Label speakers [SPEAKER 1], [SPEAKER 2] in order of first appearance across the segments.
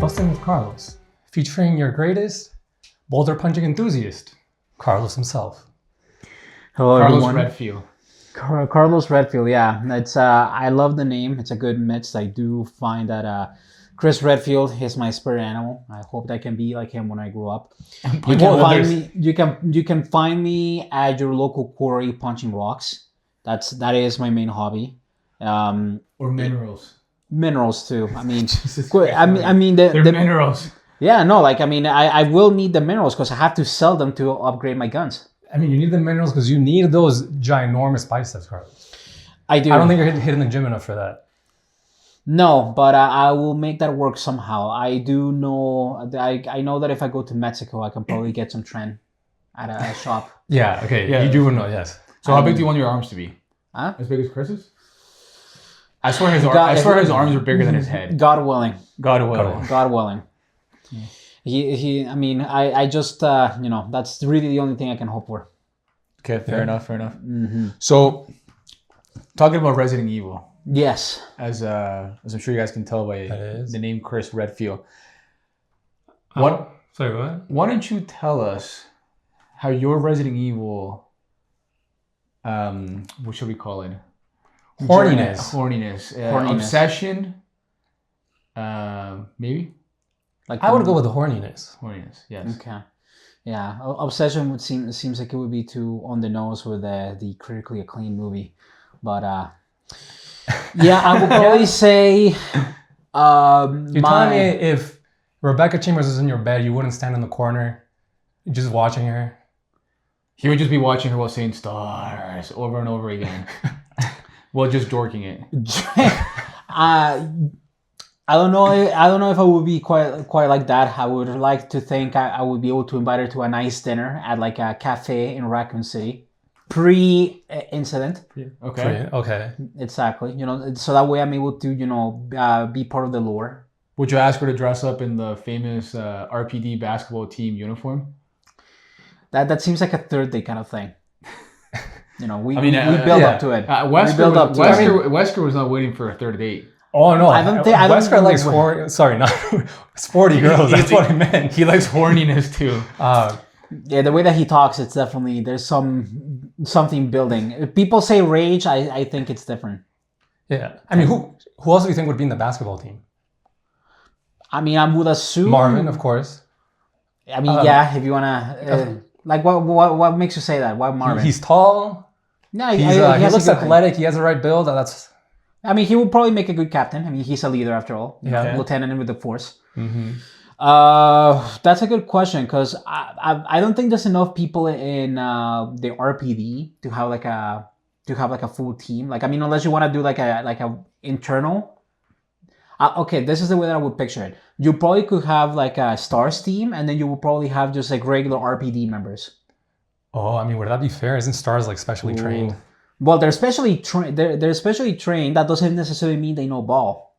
[SPEAKER 1] Busting with Carlos, featuring your greatest boulder punching enthusiast, Carlos himself.
[SPEAKER 2] Hello,
[SPEAKER 3] Carlos
[SPEAKER 2] everyone.
[SPEAKER 3] Redfield.
[SPEAKER 2] Carlos Redfield, yeah. It's I love the name. It's a good mix. I do find that Chris Redfield is my spirit animal. I hope that I can be like him when I grow up. You can find me at your local quarry punching rocks. That is my main hobby.
[SPEAKER 3] Or minerals.
[SPEAKER 2] Minerals too. I mean,
[SPEAKER 3] They're minerals.
[SPEAKER 2] Yeah, no, like I will need the minerals because I have to sell them to upgrade my guns.
[SPEAKER 1] I mean, you need the minerals because you need those ginormous biceps, Carlos.
[SPEAKER 2] I do.
[SPEAKER 1] I don't think you're hitting the gym enough for that.
[SPEAKER 2] No, but I will make that work somehow. I do know. I know that if I go to Mexico, I can probably get some tren at a shop.
[SPEAKER 1] Yeah. Okay.
[SPEAKER 3] Yeah.
[SPEAKER 1] You do know. Yes.
[SPEAKER 3] So how big do you want your arms to be?
[SPEAKER 2] Huh?
[SPEAKER 3] As big as Chris's? I swear his arms are bigger than his head.
[SPEAKER 2] God willing.
[SPEAKER 3] God willing.
[SPEAKER 2] God willing. He. I mean, I just that's really the only thing I can hope for.
[SPEAKER 3] Okay, fair enough.
[SPEAKER 2] Mm-hmm.
[SPEAKER 3] So, talking about Resident Evil,
[SPEAKER 2] Yes.
[SPEAKER 3] as I'm sure you guys can tell by the name Chris Redfield.
[SPEAKER 1] Sorry, what?
[SPEAKER 3] Why don't you tell us how your Resident Evil, what should we call it? Horniness. Obsession. Maybe.
[SPEAKER 2] Like
[SPEAKER 1] I would go with the horniness.
[SPEAKER 3] Horniness. Yes.
[SPEAKER 2] Okay. Yeah, Obsession would seems like it would be too on the nose with the critically acclaimed movie, but yeah, I would probably say.
[SPEAKER 1] You're telling me if Rebecca Chambers is in your bed, you wouldn't stand in the corner, just watching her?
[SPEAKER 3] He would just be watching her while saying stars over and over again. Well, just dorking it.
[SPEAKER 2] I don't know if I would be quite like that. I would like to think I would be able to invite her to a nice dinner at like a cafe in Raccoon City, pre-incident.
[SPEAKER 1] Okay.
[SPEAKER 2] Exactly. So that way I'm able to be part of the lore.
[SPEAKER 3] Would you ask her to dress up in the famous RPD basketball team uniform?
[SPEAKER 2] That seems like a third day kind of thing. We build up to it.
[SPEAKER 3] Wesker was not waiting for a third date.
[SPEAKER 1] Oh no! Wesker likes not sporty girls. That's what I meant.
[SPEAKER 3] He likes horniness too.
[SPEAKER 2] Yeah, the way that he talks, it's definitely there's something building. If people say rage, I think it's different.
[SPEAKER 1] Yeah, I mean, who else do you think would be in the basketball team?
[SPEAKER 2] I mean, I would assume
[SPEAKER 1] Marvin, of course.
[SPEAKER 2] I mean, yeah, if you wanna like, what makes you say that? Why Marvin?
[SPEAKER 1] He's tall.
[SPEAKER 2] No,
[SPEAKER 1] he looks athletic. He has the right build.
[SPEAKER 2] I mean, he would probably make a good captain. I mean, he's a leader after all.
[SPEAKER 1] Yeah.
[SPEAKER 2] Lieutenant with the force.
[SPEAKER 1] Mm-hmm.
[SPEAKER 2] That's a good question because I don't think there's enough people in the RPD to have like a full team. Like, I mean, unless you want to do like a internal. Okay, this is the way that I would picture it. You probably could have like a stars team, and then you would probably have just like regular RPD members.
[SPEAKER 1] Oh, I mean, would that be fair? Isn't stars like specially trained?
[SPEAKER 2] Well, they're specially trained. They're specially trained. That doesn't necessarily mean they know ball.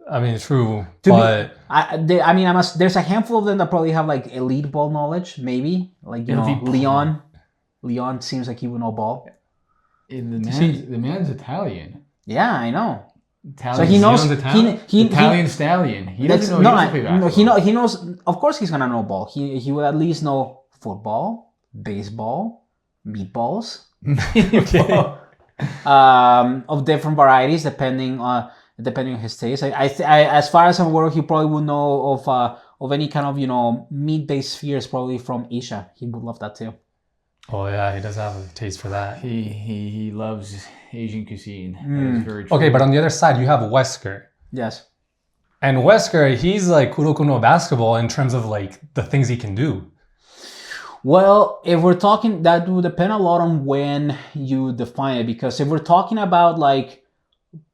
[SPEAKER 1] I mean, true,
[SPEAKER 2] there's a handful of them that probably have like elite ball knowledge. Maybe like Leon. Leon seems like he would know ball.
[SPEAKER 3] The man's Italian.
[SPEAKER 2] Yeah, I know.
[SPEAKER 3] Italian,
[SPEAKER 2] so he knows
[SPEAKER 3] Italian stallion. He doesn't know.
[SPEAKER 2] He knows. Of course, he's gonna know ball. He would at least know football, baseball, meatballs.
[SPEAKER 1] Okay.
[SPEAKER 2] Of different varieties depending on his taste. I as far as I'm aware, he probably would know of any kind of meat-based spheres probably from Asia. He would love that too.
[SPEAKER 1] Oh yeah, he does have a taste for that.
[SPEAKER 3] He loves Asian cuisine. That is very true.
[SPEAKER 1] Okay, but on the other side you have Wesker.
[SPEAKER 2] Yes.
[SPEAKER 1] And Wesker, he's like Kuroko no basketball in terms of like the things he can do.
[SPEAKER 2] Well, if we're talking, that would depend a lot on when you define it. Because if we're talking about like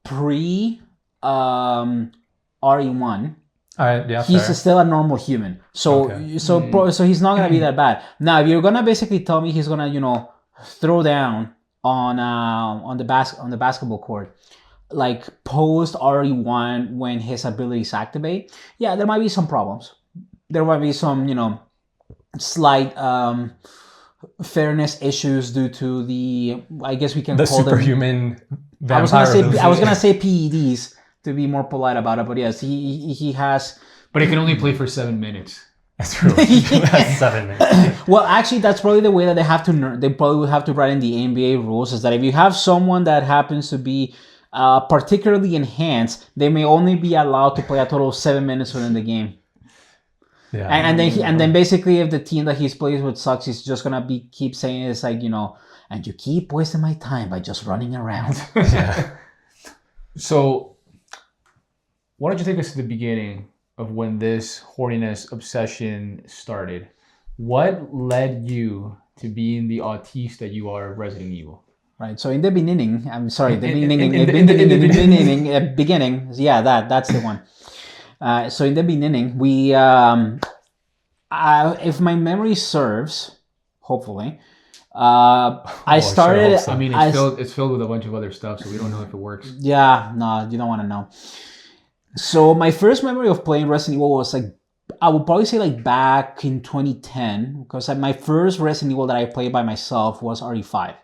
[SPEAKER 2] pre RE1, he's still a normal human. So he's not gonna be that bad. Now, if you're gonna basically tell me he's gonna throw down on the basketball court, like post RE1 when his abilities activate, yeah, there might be some problems. There might be some slight fairness issues due to the, I guess we can call them
[SPEAKER 1] superhuman
[SPEAKER 2] I was gonna say PEDs to be more polite about it, but yes, he has
[SPEAKER 3] But he can only play for 7 minutes.
[SPEAKER 1] That's true. That's 7 minutes.
[SPEAKER 2] Well, actually, that's probably the way that they have to. They probably would have to write in the NBA rules is that if you have someone that happens to be particularly enhanced, they may only be allowed to play a total of 7 minutes within the game.
[SPEAKER 1] Yeah.
[SPEAKER 2] And then basically, if the team that he's plays with sucks, he's just gonna keep saying it's like, and you keep wasting my time by just running around.
[SPEAKER 1] Yeah.
[SPEAKER 3] So, why don't you take us to the beginning of when this horniness obsession started? What led you to being the autiste that you are of Resident Evil?
[SPEAKER 2] Right. So in the beginning, I'm sorry, beginning, yeah, that's the one. So in the beginning, we, if my memory serves, hopefully, I started.
[SPEAKER 1] Sure,
[SPEAKER 3] I mean, it's filled with a bunch of other stuff, so we don't know if it works.
[SPEAKER 2] Yeah, no, you don't want to know. So my first memory of playing Resident Evil was like, I would probably say like back in 2010, because my first Resident Evil that I played by myself was RE5.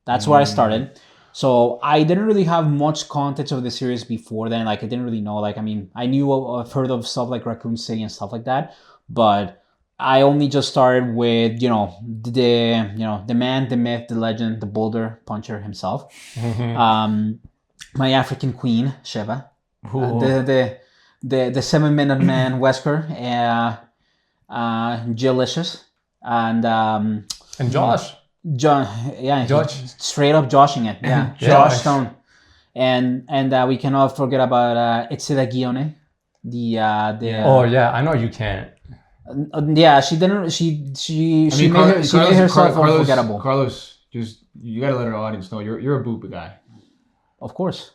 [SPEAKER 2] That's where I started. So I didn't really have much context of the series before then. Like I didn't really know. Like I mean, I've heard of stuff like Raccoon City and stuff like that, but I only just started with the man, the myth, the legend, the boulder puncher himself, my African queen Sheva, the 7-minute man Wesker, Jillicious, and
[SPEAKER 1] Josh.
[SPEAKER 2] Josh, straight up joshing it, yeah, Josh Stone, and we cannot forget about Itzida Guione,
[SPEAKER 1] Oh yeah, I know you can't.
[SPEAKER 2] Yeah, she didn't. She made herself unforgettable.
[SPEAKER 3] Carlos, just you gotta let our audience know you're a booba guy.
[SPEAKER 2] Of course.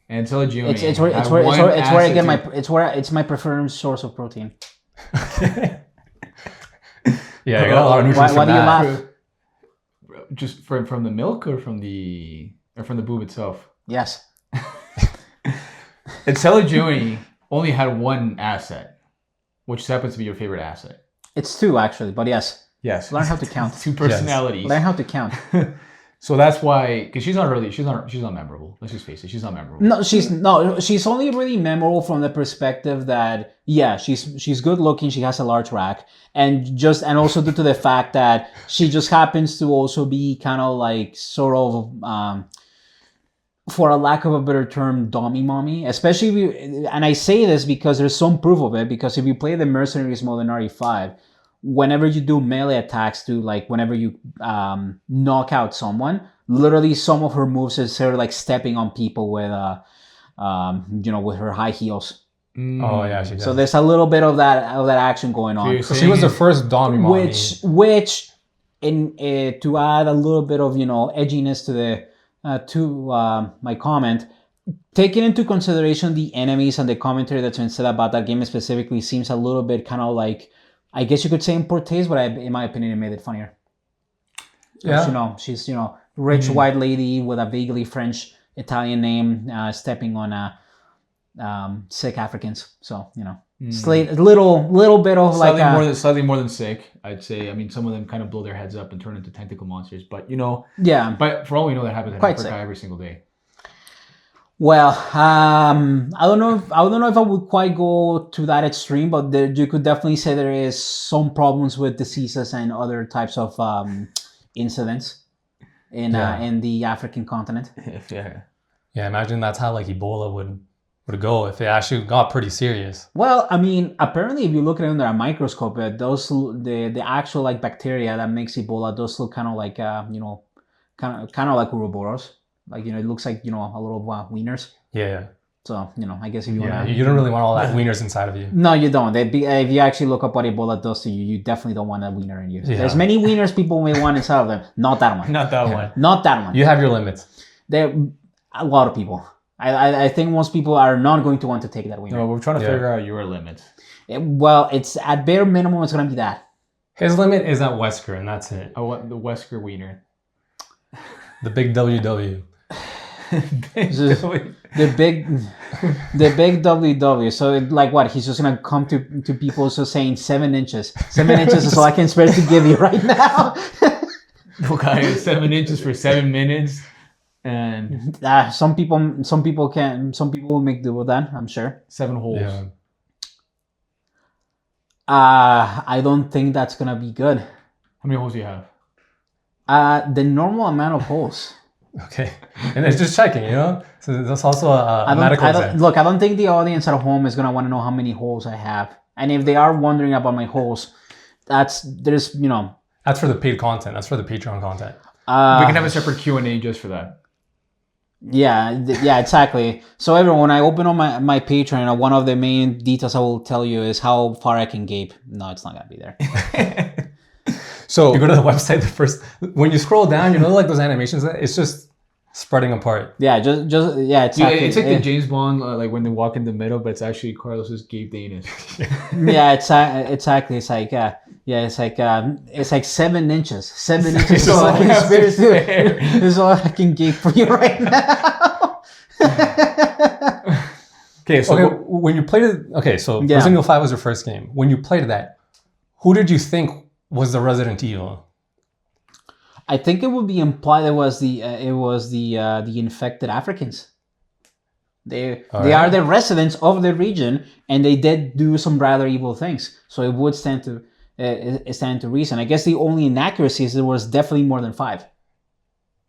[SPEAKER 3] And so Jimmy.
[SPEAKER 2] It's where I get it's my preferred source of protein.
[SPEAKER 1] Yeah, I got a lot of nutrients.
[SPEAKER 2] Why do you laugh?
[SPEAKER 3] Just from the milk or from the boob itself?
[SPEAKER 2] Yes.
[SPEAKER 3] And Celagione only had one asset, which happens to be your favorite asset.
[SPEAKER 2] It's two actually, but yes.
[SPEAKER 3] Yes.
[SPEAKER 2] Learn how to count.
[SPEAKER 3] Two personalities.
[SPEAKER 2] Yes. Learn how to count.
[SPEAKER 3] So that's why, because she's not memorable. Let's just face it, she's not memorable.
[SPEAKER 2] No, she's only really memorable from the perspective that she's good looking, she has a large rack, and also due to the fact that she just happens to also be kind of like sort of for a lack of a better term, dummy mommy. Especially and I say this because there's some proof of it, because if you play the Mercenaries mode in RE5, whenever you do melee attacks to like whenever you knock out someone, literally some of her moves is her like stepping on people with with her high heels.
[SPEAKER 1] Oh yeah, she does.
[SPEAKER 2] So there's a little bit of that action going on.
[SPEAKER 1] So she was the first Dom mommy.
[SPEAKER 2] Which to add a little bit of edginess to the my comment, taking into consideration the enemies and the commentary that's been said about that game specifically, seems a little bit kind of like, I guess you could say in poor taste, but in my opinion, it made it funnier.
[SPEAKER 1] Yeah.
[SPEAKER 2] She's rich white lady with a vaguely French Italian name, stepping on sick Africans. So little bit of
[SPEAKER 3] slightly more than sick, I'd say. I mean, some of them kind of blow their heads up and turn into tentacle monsters, but
[SPEAKER 2] yeah.
[SPEAKER 3] But for all we know, that happens in Africa every single day.
[SPEAKER 2] Well, I don't know if I would quite go to that extreme, but you could definitely say there is some problems with diseases and other types of incidents in the African continent.
[SPEAKER 1] Yeah, imagine that's how like Ebola would go if it actually got pretty serious.
[SPEAKER 2] Well, I mean, apparently if you look at it under a microscope, the actual like bacteria that makes Ebola does look kind of like kind of like Ouroboros. Like, it looks like, a little wieners.
[SPEAKER 1] Yeah.
[SPEAKER 2] So, I guess if you
[SPEAKER 1] want to... You don't really want all that wieners inside of you.
[SPEAKER 2] No, you don't. If you actually look up what Ebola does to you, you definitely don't want a wiener in you. Yeah. There's many wieners people may want inside of them. Not that one.
[SPEAKER 3] Not that one.
[SPEAKER 2] Not that one.
[SPEAKER 1] You have your limits.
[SPEAKER 2] There, a lot of people. I think most people are not going to want to take that wiener.
[SPEAKER 3] No, we're trying to figure out your limits.
[SPEAKER 2] It's at bare minimum, it's going to be that.
[SPEAKER 1] His limit is at Wesker, and that's it.
[SPEAKER 3] I want the Wesker wiener.
[SPEAKER 1] The big WW.
[SPEAKER 2] the big WW. So like what? He's just gonna come to people just saying 7 inches. 7 inches is all I can spare to give you right now.
[SPEAKER 3] Okay, 7 inches for 7 minutes, and
[SPEAKER 2] some people will make do with that. I'm sure.
[SPEAKER 3] 7 holes.
[SPEAKER 1] Yeah.
[SPEAKER 2] I don't think that's gonna be good.
[SPEAKER 3] How many holes do you have?
[SPEAKER 2] The normal amount of holes.
[SPEAKER 1] Okay, and it's just checking, So that's also a medical exam.
[SPEAKER 2] Look, I don't think the audience at home is gonna want to know how many holes I have, and if they are wondering about my holes, that's for
[SPEAKER 1] the paid content. That's for the Patreon content.
[SPEAKER 3] We can have a separate Q&A just for that.
[SPEAKER 2] Yeah, exactly. So everyone, when I open on my Patreon, one of the main details I will tell you is how far I can gape. No, it's not gonna be there.
[SPEAKER 1] So you go to the website, when you scroll down, like those animations, it's just spreading apart.
[SPEAKER 2] Yeah, just exactly.
[SPEAKER 3] It's like the James Bond, like when they walk in the middle, but it's actually Carlos's gape anus.
[SPEAKER 2] Yeah, exactly. It's like it's like 7 inches. 7 inches is all I can experience. This is all I can gape for you right now.
[SPEAKER 1] When you played it, so Resident Evil 5 was your first game. When you played that, who did you think was the Resident Evil?
[SPEAKER 2] I think it would be implied it was the infected Africans. They are the residents of the region, and they did do some rather evil things. So it would stand to reason. I guess the only inaccuracy is there was definitely more than 5.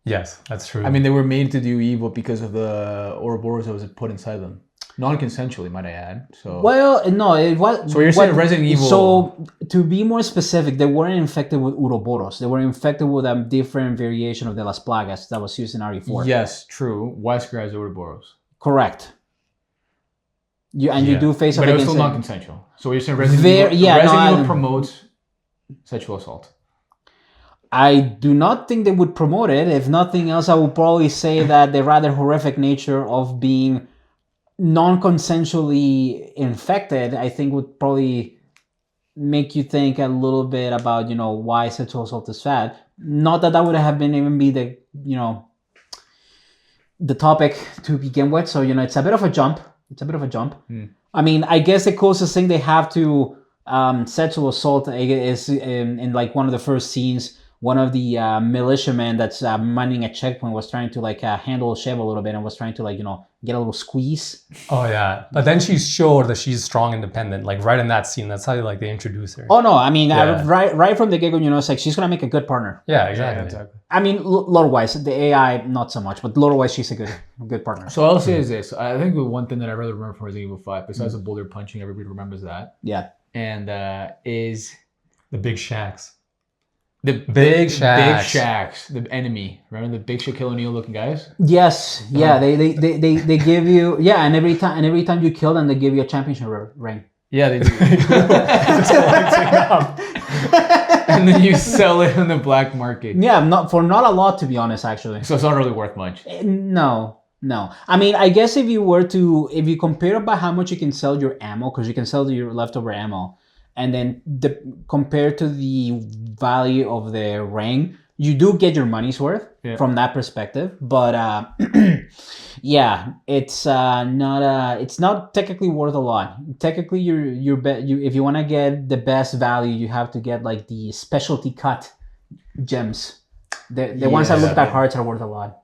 [SPEAKER 1] Yes, that's true.
[SPEAKER 3] I mean, they were made to do evil because of the Ouroboros that was put inside them. Non-consensually, might I add. So
[SPEAKER 2] no, it was.
[SPEAKER 3] So you're saying Resident Evil.
[SPEAKER 2] So to be more specific, they weren't infected with Ouroboros. They were infected with a different variation of the Las Plagas that was used in RE4.
[SPEAKER 3] Yes, true. Wesker has Ouroboros.
[SPEAKER 2] Correct. You do face up
[SPEAKER 3] but it was
[SPEAKER 2] against
[SPEAKER 3] still non-consensual. So you're saying Resident Evil promotes sexual assault.
[SPEAKER 2] I do not think they would promote it. If nothing else, I would probably say that the rather horrific nature of being non-consensually infected, I think, would probably make you think a little bit about, why sexual assault is bad. Not that would have been even be the topic to begin with. So, it's a bit of a jump. I mean, I guess the closest thing they have to sexual assault is in like one of the first scenes. One of the militiamen that's manning a checkpoint was trying to handle Chev a little bit and was trying to get a little squeeze.
[SPEAKER 1] Oh yeah, but then she's showed that she's strong, independent. Like right in that scene, that's how they introduce her.
[SPEAKER 2] Oh no, I mean right from the get-go, it's like she's gonna make a good partner.
[SPEAKER 1] Yeah, exactly.
[SPEAKER 2] I mean, lore-wise, the AI not so much, but lore-wise, she's a good partner.
[SPEAKER 3] So I'll say is this: I think the one thing that I really remember from Resident Evil 5, besides the boulder punching, everybody remembers that.
[SPEAKER 2] Yeah.
[SPEAKER 3] And is
[SPEAKER 1] the big shacks.
[SPEAKER 3] The big shacks, the enemy. Remember the big Shaquille O'Neal looking guys?
[SPEAKER 2] Yes, yeah. They give you and every time you kill them, they give you a championship ring.
[SPEAKER 3] Yeah, they do. And then you sell it on the black market.
[SPEAKER 2] Yeah, not a lot, to be honest, actually.
[SPEAKER 3] So it's not really worth much.
[SPEAKER 2] No. I mean, I guess if you compare it by how much you can sell your ammo, because you can sell your leftover ammo, and then compared to the value of the ring, you do get your money's worth from that perspective. But yeah, it's not technically worth a lot. Technically, if you want to get the best value, you have to get like the specialty cut gems. The ones that look like hearts are worth a lot.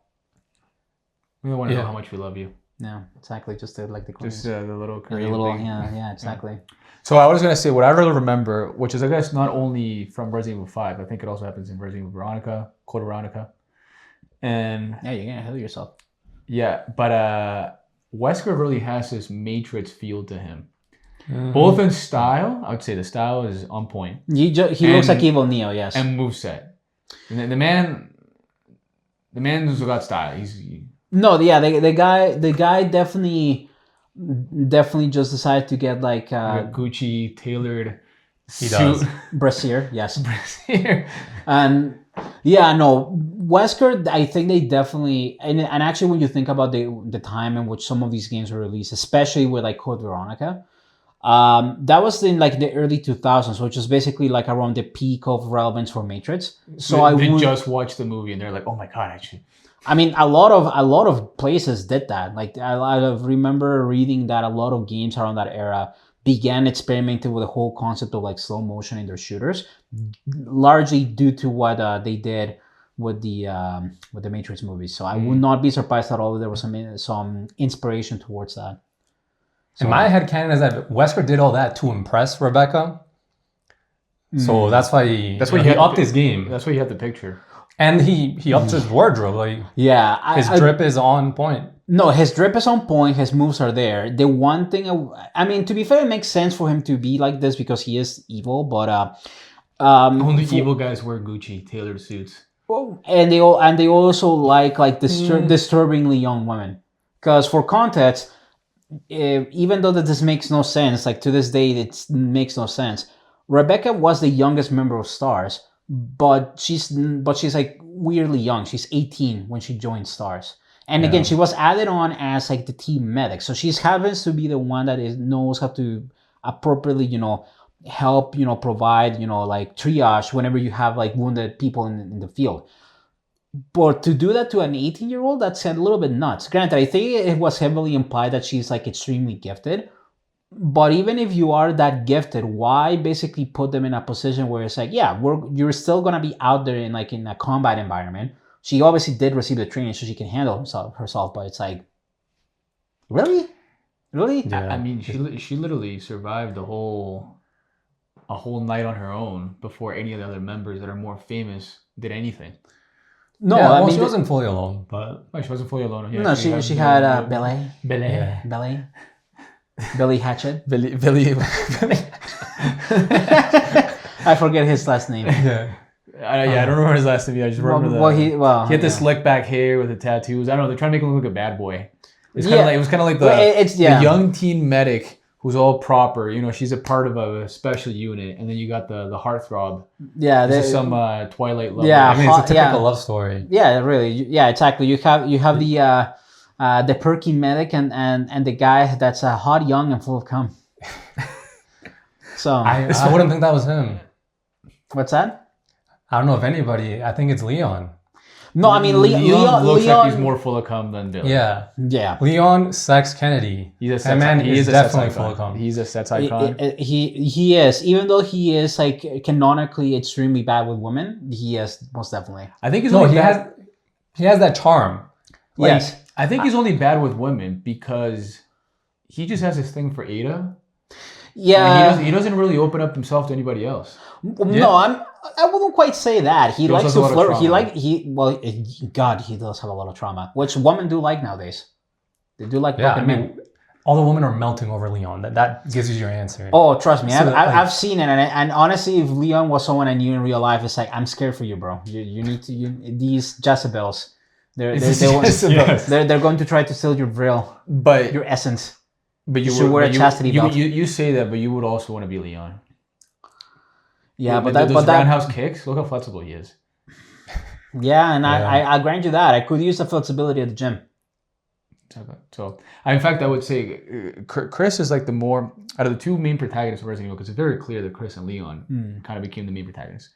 [SPEAKER 3] We don't want to know how much we love you.
[SPEAKER 2] No, exactly. Just the coins.
[SPEAKER 3] Just the little Korean
[SPEAKER 2] thing. Yeah, exactly.
[SPEAKER 3] Yeah. So I was going to say, what I really remember, which is, I guess, not only from Resident Evil 5, I think it also happens in Resident Evil Veronica, Code Veronica. And
[SPEAKER 2] yeah, you're going to heal yourself.
[SPEAKER 3] Yeah, but Wesker really has this Matrix feel to him. Mm-hmm. Both in style, I would say the style is on point.
[SPEAKER 2] He looks like Evil Neo, yes.
[SPEAKER 3] And moveset. And the man's got style.
[SPEAKER 2] The guy definitely just decided to get like
[SPEAKER 3] a Gucci tailored suit.
[SPEAKER 2] Brassiere, yes. Brassiere. And Wesker, I think they definitely, and actually when you think about the time in which some of these games were released, especially with like Code Veronica, that was in like the early 2000s, which is basically like around the peak of relevance for Matrix. So
[SPEAKER 3] they just watched the movie and they're like, oh my god, actually.
[SPEAKER 2] I mean, a lot of places did that. Like I remember reading that a lot of games around that era began experimenting with the whole concept of like slow motion in their shooters, largely due to what they did with the Matrix movies. So I would not be surprised at all if there was some inspiration towards that.
[SPEAKER 1] So, in my head canon is that Wesker did all that to impress Rebecca, So that's why he upped his game.
[SPEAKER 3] That's why you have the picture.
[SPEAKER 1] And he upped his wardrobe. Like his drip is on point.
[SPEAKER 2] No, his drip is on point. His moves are there. The one thing, I mean, to be fair, it makes sense for him to be like this because he is evil. But
[SPEAKER 3] only evil guys wear Gucci tailored suits.
[SPEAKER 2] And they also like disturbingly young women. Because for context, even though that this makes no sense, like to this day, it makes no sense. Rebecca was the youngest member of Stars, but she's like weirdly young. She's 18 when she joined Stars. And again, she was added on as like the team medic. So she happens to be the one that knows how to appropriately, help, provide, like triage whenever you have like wounded people in the field. But to do that to an 18-year-old, that's a little bit nuts. Granted, I think it was heavily implied that she's like extremely gifted. But even if you are that gifted, why basically put them in a position where it's like, you're still going to be out there in a combat environment. She obviously did receive the training so she can handle herself, but it's like, really?
[SPEAKER 3] Yeah. I mean, she literally survived a whole night on her own before any of the other members that are more famous did anything.
[SPEAKER 2] No,
[SPEAKER 1] I mean, she wasn't fully alone, but
[SPEAKER 3] she wasn't fully alone. Yeah,
[SPEAKER 2] no, she had Billy Hatchet.
[SPEAKER 3] Billy.
[SPEAKER 2] I forget his last name.
[SPEAKER 3] I don't remember his last name. I just remember he had the slick back hair with the tattoos. I don't know. They're trying to make him look like a bad boy. It was kind of like the young teen medic who's all proper. She's a part of a special unit, and then you got the heartthrob. Yeah, there's some Twilight love.
[SPEAKER 1] Yeah, I mean, it's a typical love story.
[SPEAKER 2] Yeah, really. Yeah, exactly. You have the perky medic and the guy that's hot, young, and full of cum. So
[SPEAKER 1] I wouldn't think that was him.
[SPEAKER 2] What's that?
[SPEAKER 1] I don't know if anybody. I think it's Leon.
[SPEAKER 2] No, I mean Leon
[SPEAKER 3] looks like he's more full of cum than Billy.
[SPEAKER 2] Yeah.
[SPEAKER 1] Leon Sex Kennedy.
[SPEAKER 3] He is
[SPEAKER 1] definitely full of cum.
[SPEAKER 3] He's a sex icon.
[SPEAKER 2] He is, even though he is like canonically extremely bad with women. He is most definitely.
[SPEAKER 3] I think
[SPEAKER 1] he has that charm.
[SPEAKER 2] Yes,
[SPEAKER 3] I think he's only bad with women because he just has this thing for Ada.
[SPEAKER 2] Yeah,
[SPEAKER 3] he doesn't really open up himself to anybody else.
[SPEAKER 2] No, I wouldn't quite say that. He likes to flirt. God, he does have a lot of trauma, which women do like nowadays. They do like men.
[SPEAKER 1] All the women are melting over Leon. That gives you your answer.
[SPEAKER 2] Oh, trust me, I've seen it, and honestly, if Leon was someone I knew in real life, it's like I'm scared for you, bro. You need to these Jezebels. They're going to try to steal your vril,
[SPEAKER 3] but
[SPEAKER 2] your essence.
[SPEAKER 3] But you
[SPEAKER 2] should wear a chastity belt.
[SPEAKER 3] You say that, but you would also want to be Leon.
[SPEAKER 2] Yeah, but
[SPEAKER 3] those roundhouse kicks. Look how flexible he is.
[SPEAKER 2] Yeah, and I grant you that. I could use the flexibility at the gym.
[SPEAKER 3] So, in fact, I would say Chris is like the more out of the two main protagonists of Resident Evil, because it's very clear that Chris and Leon kind of became the main protagonists.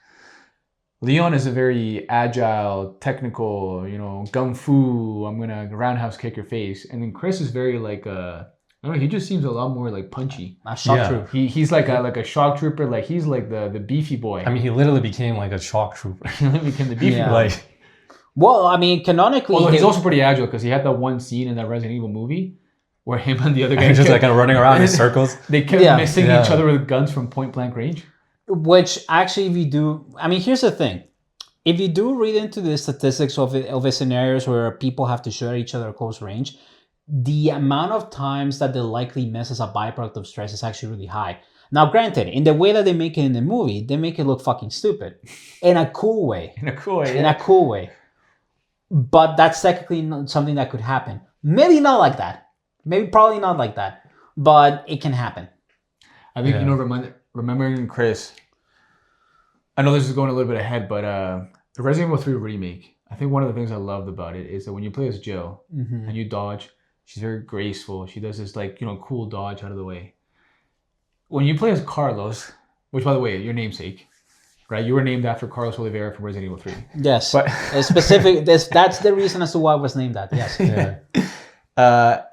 [SPEAKER 3] Leon is a very agile, technical, gung fu. I'm gonna roundhouse kick your face, and then Chris is very like I don't know. He just seems a lot more like punchy.
[SPEAKER 2] A shock trooper.
[SPEAKER 3] He's like a shock trooper. Like he's like the beefy boy.
[SPEAKER 1] I mean, he literally became like a shock trooper.
[SPEAKER 3] He literally became the beefy boy.
[SPEAKER 2] Well, I mean, canonically,
[SPEAKER 3] although he's also pretty agile because he had that one scene in that Resident Evil movie where him and the other guy
[SPEAKER 1] just like kind of running around in circles.
[SPEAKER 3] They kept missing each other with guns from point blank range.
[SPEAKER 2] Which actually, if you do, I mean, here's the thing: if you do read into the statistics of the scenarios where people have to shoot at each other at close range, the amount of times that they likely miss as a byproduct of stress is actually really high. Now, granted, in the way that they make it in the movie, they make it look fucking stupid. In a cool way.
[SPEAKER 3] In a cool way.
[SPEAKER 2] In a cool way. But that's technically not something that could happen. Maybe not like that. Probably not like that. But it can happen.
[SPEAKER 3] I think, remembering Chris, I know this is going a little bit ahead, but the Resident Evil 3 remake, I think one of the things I loved about it is that when you play as Jill and you dodge, she's very graceful. She does this cool dodge out of the way. When you play as Carlos, which by the way, your namesake, right? You were named after Carlos Oliveira from Resident Evil 3.
[SPEAKER 2] Yes. But specific. That's the reason as to why I was named that. Yes.
[SPEAKER 1] Yeah.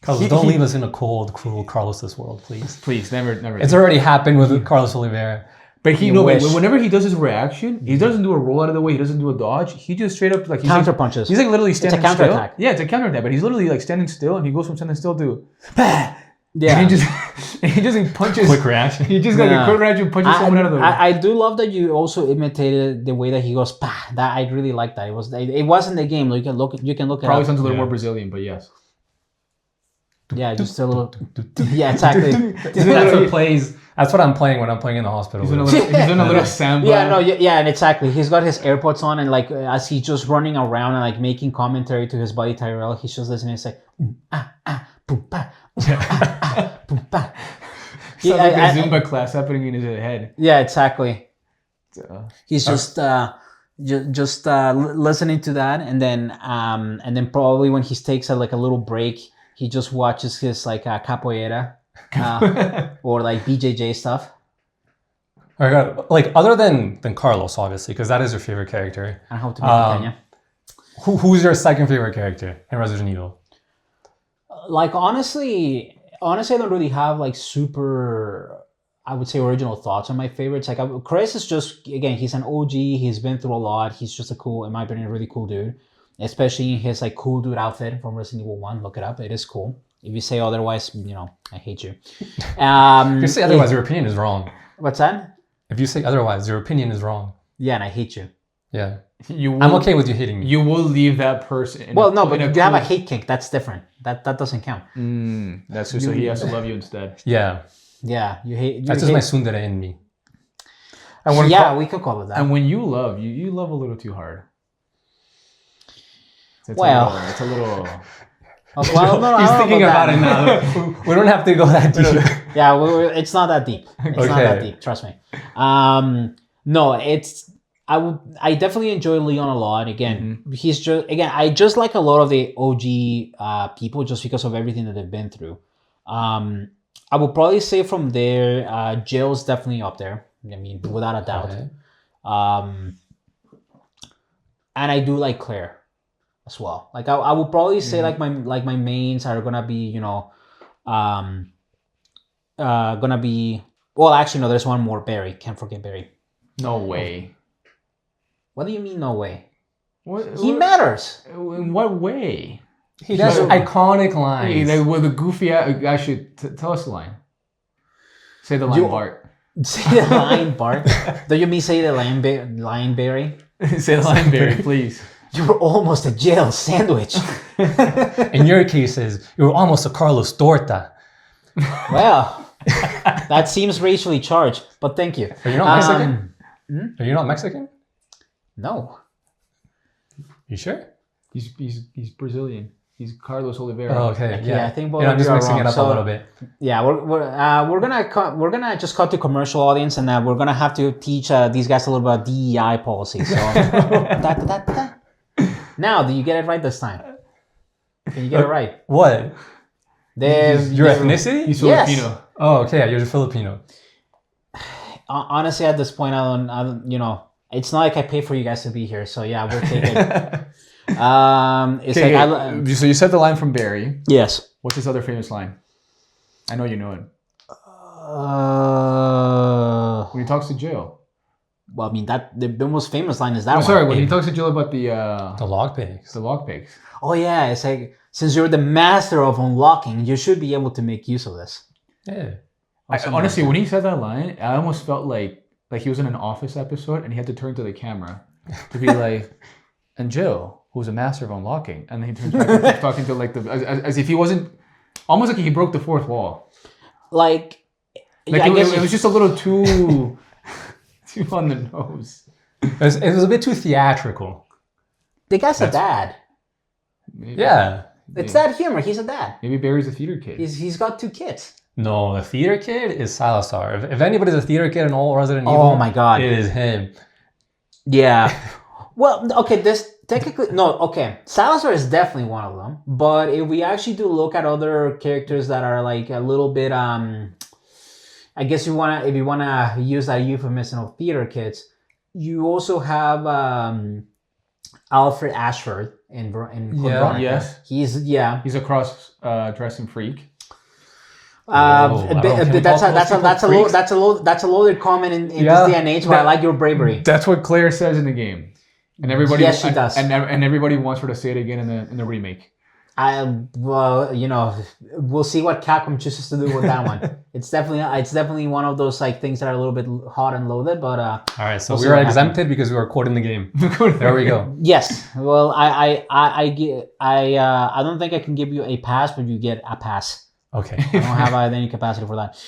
[SPEAKER 1] Carlos, don't leave us in a cold, cruel Carlos's world, please.
[SPEAKER 3] Please, never.
[SPEAKER 1] It's already happened with Carlos Oliveira.
[SPEAKER 3] But whenever he does his reaction, he doesn't do a roll out of the way. He doesn't do a dodge. He just straight up
[SPEAKER 2] counter punches.
[SPEAKER 3] He's like literally standing
[SPEAKER 2] still. It's a counterattack.
[SPEAKER 3] Yeah, it's a counterattack. But he's literally like standing still, and he goes from standing still to bah,
[SPEAKER 2] Yeah.
[SPEAKER 3] And he just punches.
[SPEAKER 1] Quick reaction.
[SPEAKER 3] He just got a quick reaction, punches someone out of the way.
[SPEAKER 2] I do love that you also imitated the way that he goes. Pah, that I really like that. It wasn't the game. You can look. You can look it
[SPEAKER 3] Probably
[SPEAKER 2] up.
[SPEAKER 3] sounds a little more Brazilian, but yes.
[SPEAKER 2] Yeah, just a little. Yeah, exactly.
[SPEAKER 1] That's what plays. That's what I'm playing when I'm playing in the hospital.
[SPEAKER 3] He's doing a little samba.
[SPEAKER 2] Yeah, no, yeah, and exactly. He's got his AirPods on, and like as he's just running around and like making commentary to his buddy Tyrell, he's just listening. It's like boom, bah, boom, bah.
[SPEAKER 3] Sounds like a Zumba class happening in his head.
[SPEAKER 2] Yeah, exactly. He's just listening to that, and then probably when he takes a little break, he just watches his like capoeira or like BJJ stuff.
[SPEAKER 1] All right, like other than Carlos, obviously, because that is your favorite character.
[SPEAKER 2] I hope to make Kenya.
[SPEAKER 1] Who's your second favorite character in Resident Evil?
[SPEAKER 2] Like honestly, I don't really have like super, I would say, original thoughts on my favorites. Like Chris is just, again, he's an OG. He's been through a lot. He's just a cool, in my opinion, a really cool dude. Especially in his like cool dude outfit from Resident Evil 1. Look it up. It is cool. If you say otherwise, I hate you.
[SPEAKER 1] If you say otherwise, your opinion is wrong.
[SPEAKER 2] What's that?
[SPEAKER 1] If you say otherwise, your opinion is wrong.
[SPEAKER 2] Yeah, and I hate you.
[SPEAKER 1] Yeah. I'm okay with you hating me.
[SPEAKER 3] You will leave that person.
[SPEAKER 2] But you have a hate kick. That's different. That doesn't count.
[SPEAKER 3] That's so he has to love you instead.
[SPEAKER 1] Yeah.
[SPEAKER 2] Yeah, you hate.
[SPEAKER 1] That's just my tsundere in me.
[SPEAKER 2] We could call it that.
[SPEAKER 3] And when you love, you love a little too hard. It's a little.
[SPEAKER 2] Well, no,
[SPEAKER 1] he's thinking about it now. We don't have to go that deep.
[SPEAKER 2] Yeah, it's not that deep. It's not that deep. Trust me. No, it's. I definitely enjoy Leon a lot. Again, I just like a lot of the OG people just because of everything that they've been through. I would probably say from there, Jill's definitely up there. I mean, without a doubt. Okay. And I do like Claire as well. Like I would probably say like my mains are gonna be gonna be, well, actually no, there's one more, Barry. Can't forget Barry.
[SPEAKER 3] No way.
[SPEAKER 2] What do you mean no way?
[SPEAKER 3] He
[SPEAKER 2] matters.
[SPEAKER 3] In what way?
[SPEAKER 1] He does iconic lines.
[SPEAKER 3] Hey, with a goofy actually tell us the line. Say the line, Bart.
[SPEAKER 2] Say the line, Bart. Do you mean say the line, Barry?
[SPEAKER 3] Say the line, Barry, please.
[SPEAKER 2] You were almost a jail sandwich.
[SPEAKER 1] In your cases, you were almost a Carlos Torta.
[SPEAKER 2] Well, that seems racially charged, but thank you.
[SPEAKER 1] Are you not Mexican? Are you not Mexican?
[SPEAKER 2] No.
[SPEAKER 1] You sure?
[SPEAKER 3] He's Brazilian. He's Carlos Oliveira.
[SPEAKER 1] Oh, okay. Yeah,
[SPEAKER 2] I think both
[SPEAKER 1] I'm just mixing
[SPEAKER 2] wrong.
[SPEAKER 1] it up a little bit.
[SPEAKER 2] Yeah, we're gonna just cut to commercial, audience, and we're gonna have to teach these guys a little bit about DEI policy. So, Now, do you get it right this time? Can you get it right?
[SPEAKER 1] What? Your ethnicity?
[SPEAKER 3] He's Filipino.
[SPEAKER 1] Yes. Oh, okay. You're Filipino.
[SPEAKER 2] Honestly, at this point, I don't. It's not like I pay for you guys to be here. So yeah, we'll take it.
[SPEAKER 3] So you said the line from Barry.
[SPEAKER 2] Yes.
[SPEAKER 3] What's his other famous line? I know you know it. When he talks to Jill.
[SPEAKER 2] Well, I mean the most famous line is that one.
[SPEAKER 3] Sorry, when he talks to Jill about the
[SPEAKER 1] log pigs.
[SPEAKER 3] The log pigs.
[SPEAKER 2] Oh yeah, it's like, since you're the master of unlocking, you should be able to make use of this.
[SPEAKER 1] Yeah.
[SPEAKER 3] Honestly, when he said that line, I almost felt like he was in an Office episode and he had to turn to the camera to be like, and Jill, who's a master of unlocking, and then he turns back and starts talking to like as if he wasn't, almost like he broke the fourth wall. It was just a little too on the nose.
[SPEAKER 1] It was a bit too theatrical.
[SPEAKER 2] The guy's a dad.
[SPEAKER 3] Maybe.
[SPEAKER 1] Yeah.
[SPEAKER 2] It's that humor. He's a dad.
[SPEAKER 3] Maybe Barry's a theater kid.
[SPEAKER 2] He's got 2 kids.
[SPEAKER 1] No, the theater kid is Salazar. If anybody's a theater kid in all Resident Evil,
[SPEAKER 2] oh my god,
[SPEAKER 1] it is him.
[SPEAKER 2] Yeah. Well, okay, Salazar is definitely one of them. But if we actually do look at other characters that are like a little bit, I guess if you wanna use that euphemism of theater kids, you also have Alfred Ashford in Veronica.
[SPEAKER 3] Yes.
[SPEAKER 2] He's
[SPEAKER 3] a cross dressing freak.
[SPEAKER 2] That's a loaded comment in this day and age, but I like your bravery.
[SPEAKER 3] That's what Claire says in the game, and everybody
[SPEAKER 2] yes, she does,
[SPEAKER 3] and everybody wants her to say it again in the remake.
[SPEAKER 2] We'll see what Capcom chooses to do with that one. It's definitely one of those like things that are a little bit hot and loaded, but
[SPEAKER 1] all right. So
[SPEAKER 2] we'll
[SPEAKER 1] we
[SPEAKER 2] see
[SPEAKER 1] were
[SPEAKER 2] what
[SPEAKER 1] exempted
[SPEAKER 2] happens.
[SPEAKER 1] because we were quoting the game. There we go.
[SPEAKER 2] Yes. Well, I don't think I can give you a pass, but you get a pass.
[SPEAKER 1] Okay.
[SPEAKER 2] I don't have any capacity for that.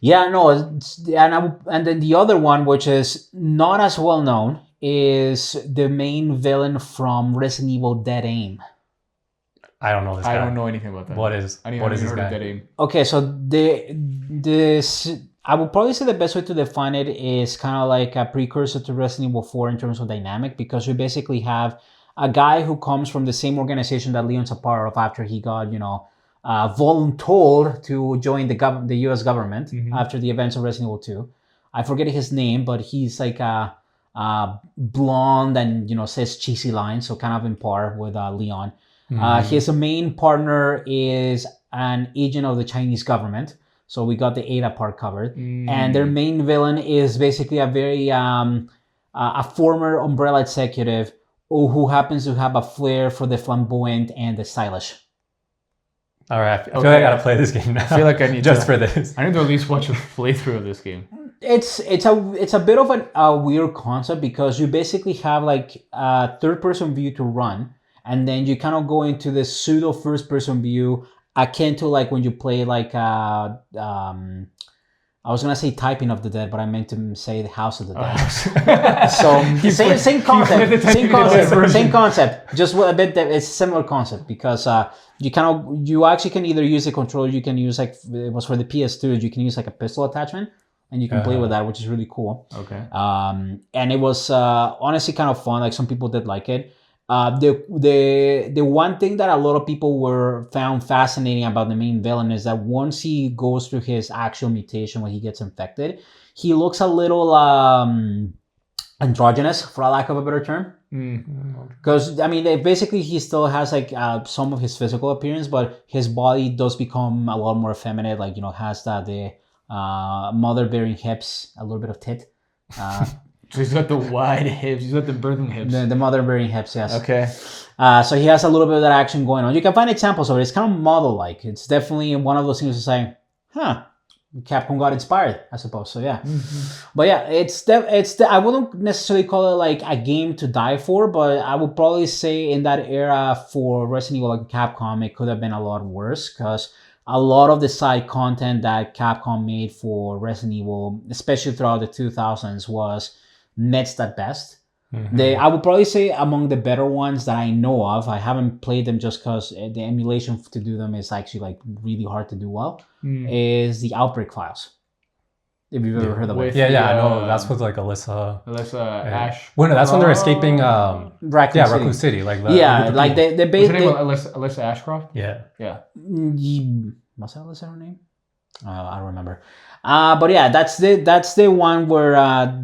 [SPEAKER 2] Yeah, no, and then the other one, which is not as well known, is the main villain from Resident Evil Dead Aim.
[SPEAKER 1] I don't know this guy.
[SPEAKER 3] I don't know anything about that.
[SPEAKER 1] What is this guy?
[SPEAKER 3] Dead Aim.
[SPEAKER 2] Okay, so this I would probably say the best way to define it is kind of like a precursor to Resident Evil 4 in terms of dynamic, because we basically have a guy who comes from the same organization that Leon's a part of after he got, voluntold to join the U.S. government after the events of Resident Evil 2. I forget his name, but he's like a blonde and says cheesy lines, so kind of in par with Leon. His main partner is an agent of the Chinese government, so we got the Ada part covered. And their main villain is basically a very a former Umbrella executive who happens to have a flair for the flamboyant and the stylish.
[SPEAKER 1] All right, I feel like I gotta play this game now.
[SPEAKER 3] I feel like I need
[SPEAKER 1] for this.
[SPEAKER 3] I need to at least watch a playthrough of this game.
[SPEAKER 2] It's a bit of a weird concept, because you basically have like a third-person view to run, and then you kind of go into this pseudo first-person view, akin to like when you play like I was gonna say Typing of the Dead, but I meant to say the House of the Dead. So same concept. Just a bit. It's a similar concept, because you actually can either use a controller, you can use like it was for the PS2, you can use like a pistol attachment, and you can play with that, which is really cool.
[SPEAKER 3] Okay.
[SPEAKER 2] And it was honestly kind of fun. Like some people did like it. The one thing that a lot of people found fascinating about the main villain is that once he goes through his actual mutation, when he gets infected, he looks a little androgynous, for a lack of a better term. Because basically he still has like some of his physical appearance, but his body does become a lot more effeminate. Like has the mother bearing hips, a little bit of tit.
[SPEAKER 3] So he's got the wide hips. He's got the birthing hips.
[SPEAKER 2] The mother bearing hips, yes.
[SPEAKER 3] Okay.
[SPEAKER 2] So he has a little bit of that action going on. You can find examples of it. It's kind of model-like. It's definitely one of those things to say, Capcom got inspired, I suppose. So yeah. But yeah, I wouldn't necessarily call it like a game to die for, but I would probably say in that era for Resident Evil like Capcom, it could have been a lot worse, because a lot of the side content that Capcom made for Resident Evil, especially throughout the 2000s, was mixed at best. I would probably say among the better ones that I know of, I haven't played them just because the emulation to do them is actually like really hard to do well, is the Outbreak Files. If you've ever heard of it.
[SPEAKER 1] Yeah, I know. That's with like Alyssa,
[SPEAKER 3] Ash.
[SPEAKER 1] Well, no, that's when they're escaping
[SPEAKER 2] Raccoon
[SPEAKER 1] City. Like
[SPEAKER 2] they
[SPEAKER 3] What's her name? Alyssa Ashcroft?
[SPEAKER 1] Yeah.
[SPEAKER 2] Was that Alyssa her name? I don't remember. But yeah, that's the one where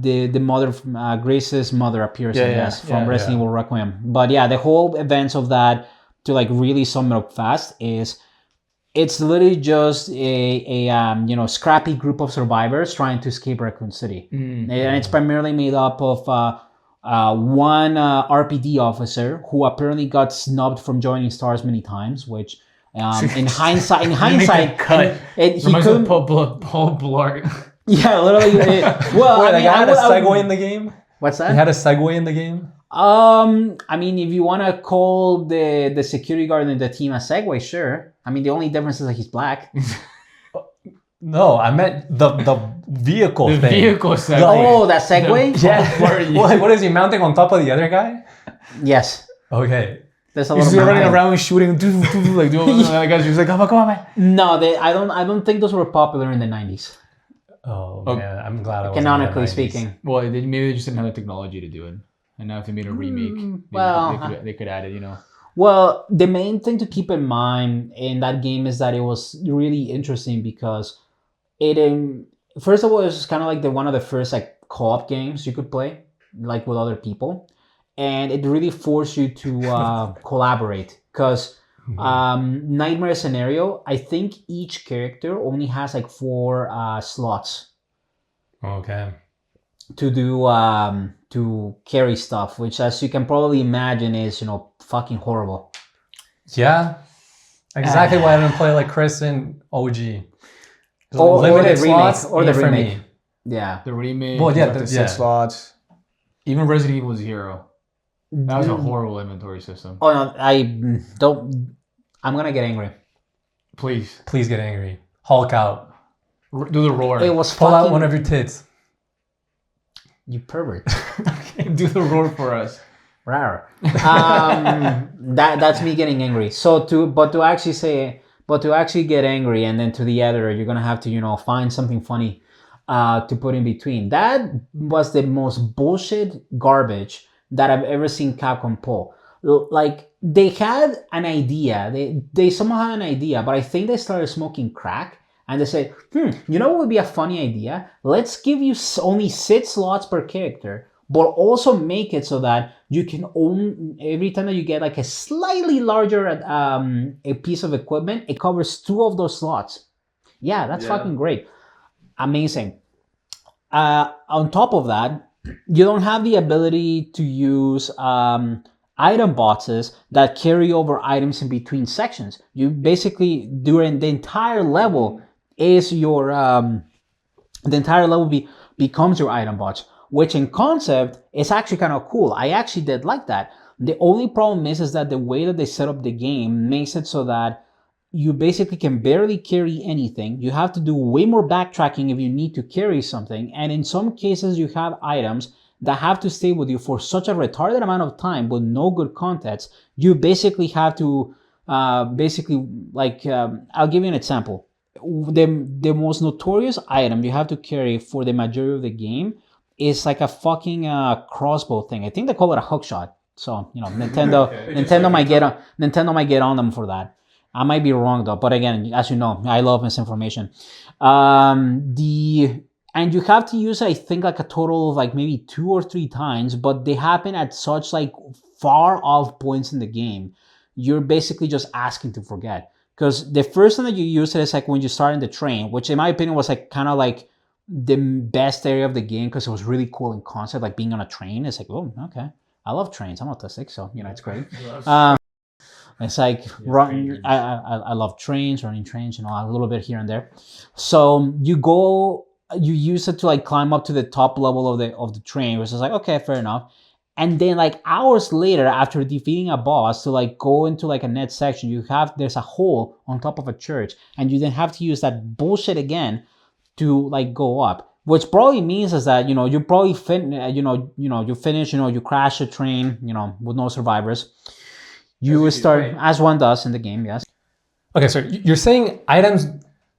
[SPEAKER 2] the mother, Grace's mother appears from Resident Evil Requiem. But yeah, the whole events of that, to like really sum it up fast, is it's literally just a scrappy group of survivors trying to escape Raccoon City, and it's primarily made up of one RPD officer who apparently got snubbed from joining STARS many times, which. In hindsight, he couldn't.
[SPEAKER 3] Paul Blart.
[SPEAKER 2] Yeah, literally.
[SPEAKER 1] They had a segue in the game.
[SPEAKER 2] What's that?
[SPEAKER 1] They had a segue in the game.
[SPEAKER 2] If you want to call the security guard in the team a segue, sure. The only difference is that he's black.
[SPEAKER 1] No, I meant the vehicle thing.
[SPEAKER 3] The vehicle segue.
[SPEAKER 2] Oh, that segue?
[SPEAKER 1] Yeah. What is he mounting on top of the other guy?
[SPEAKER 2] Yes.
[SPEAKER 1] Okay.
[SPEAKER 3] He's running around and shooting, like doing like guys. He's like, come on, man.
[SPEAKER 2] No, I don't think those were popular in the 90s.
[SPEAKER 1] Oh man, I'm glad I was.
[SPEAKER 2] Canonically speaking.
[SPEAKER 3] Well, maybe they just didn't have the technology to do it, and now if they made a remake, they could add it.
[SPEAKER 2] Well, the main thing to keep in mind in that game is that it was really interesting because first of all, it was kind of like one of the first like co-op games you could play like with other people. And it really forced you to collaborate, because Nightmare Scenario, I think each character only has like 4 slots.
[SPEAKER 1] Okay.
[SPEAKER 2] To do to carry stuff, which, as you can probably imagine, is fucking horrible.
[SPEAKER 1] Yeah, Exactly why I didn't play like Chris and OG.
[SPEAKER 2] Or the remake.
[SPEAKER 1] slots,
[SPEAKER 2] Or the
[SPEAKER 1] for
[SPEAKER 2] remake.
[SPEAKER 1] me.
[SPEAKER 2] Yeah.
[SPEAKER 3] The remake.
[SPEAKER 1] Well, yeah,
[SPEAKER 3] the
[SPEAKER 1] yeah.
[SPEAKER 3] 6 slots. Even Resident Evil 0. That was a horrible inventory system.
[SPEAKER 2] Oh no, I don't. I'm gonna get angry.
[SPEAKER 3] Please
[SPEAKER 1] get angry. Hulk out.
[SPEAKER 3] do the roar.
[SPEAKER 2] It was
[SPEAKER 1] Pull
[SPEAKER 2] fucking,
[SPEAKER 1] out one of your tits.
[SPEAKER 2] You pervert.
[SPEAKER 3] Okay, do the roar for us.
[SPEAKER 2] Rar. That's me getting angry. But to actually get angry and then to the editor, you're gonna have to find something funny to put in between. That was the most bullshit garbage that I've ever seen Capcom pull. Like they had an idea, they somehow had an idea, but I think they started smoking crack and they said, you know what would be a funny idea? Let's give you only 6 slots per character, but also make it so that you can own every time that you get like a slightly larger a piece of equipment, it covers 2 of those slots. Yeah, that's fucking great. Amazing. On top of that, you don't have the ability to use item boxes that carry over items in between sections. You basically, during the entire level, is your becomes your item box, which in concept is actually kind of cool. I actually did like that. The only problem is that the way that they set up the game makes it so that you basically can barely carry anything. You have to do way more backtracking if you need to carry something. And in some cases, you have items that have to stay with you for such a retarded amount of time with no good context. You basically have to, I'll give you an example. The most notorious item you have to carry for the majority of the game is like a fucking crossbow thing. I think they call it a hookshot. So, Nintendo might get on them for that. I might be wrong though, but again, as you know, I love misinformation. And you have to use, I think, like a total of like maybe 2 or 3 times, but they happen at such like far off points in the game. You're basically just asking to forget. Because the first time that you use it is like when you start in the train, which in my opinion was like kind of like the best area of the game because it was really cool in concept, like being on a train. It's like, oh, okay. I love trains. I'm autistic, so it's great. It's like I love trains, running trains, a little bit here and there. So you use it to like climb up to the top level of the train, which is like, okay, fair enough. And then like hours later, after defeating a boss, to like go into like a next section, there's a hole on top of a church, and you then have to use that bullshit again to like go up. Which probably means is that you probably you finish, you crash a train, with no survivors. You start as one does in the game, yes.
[SPEAKER 1] Okay, so you're saying items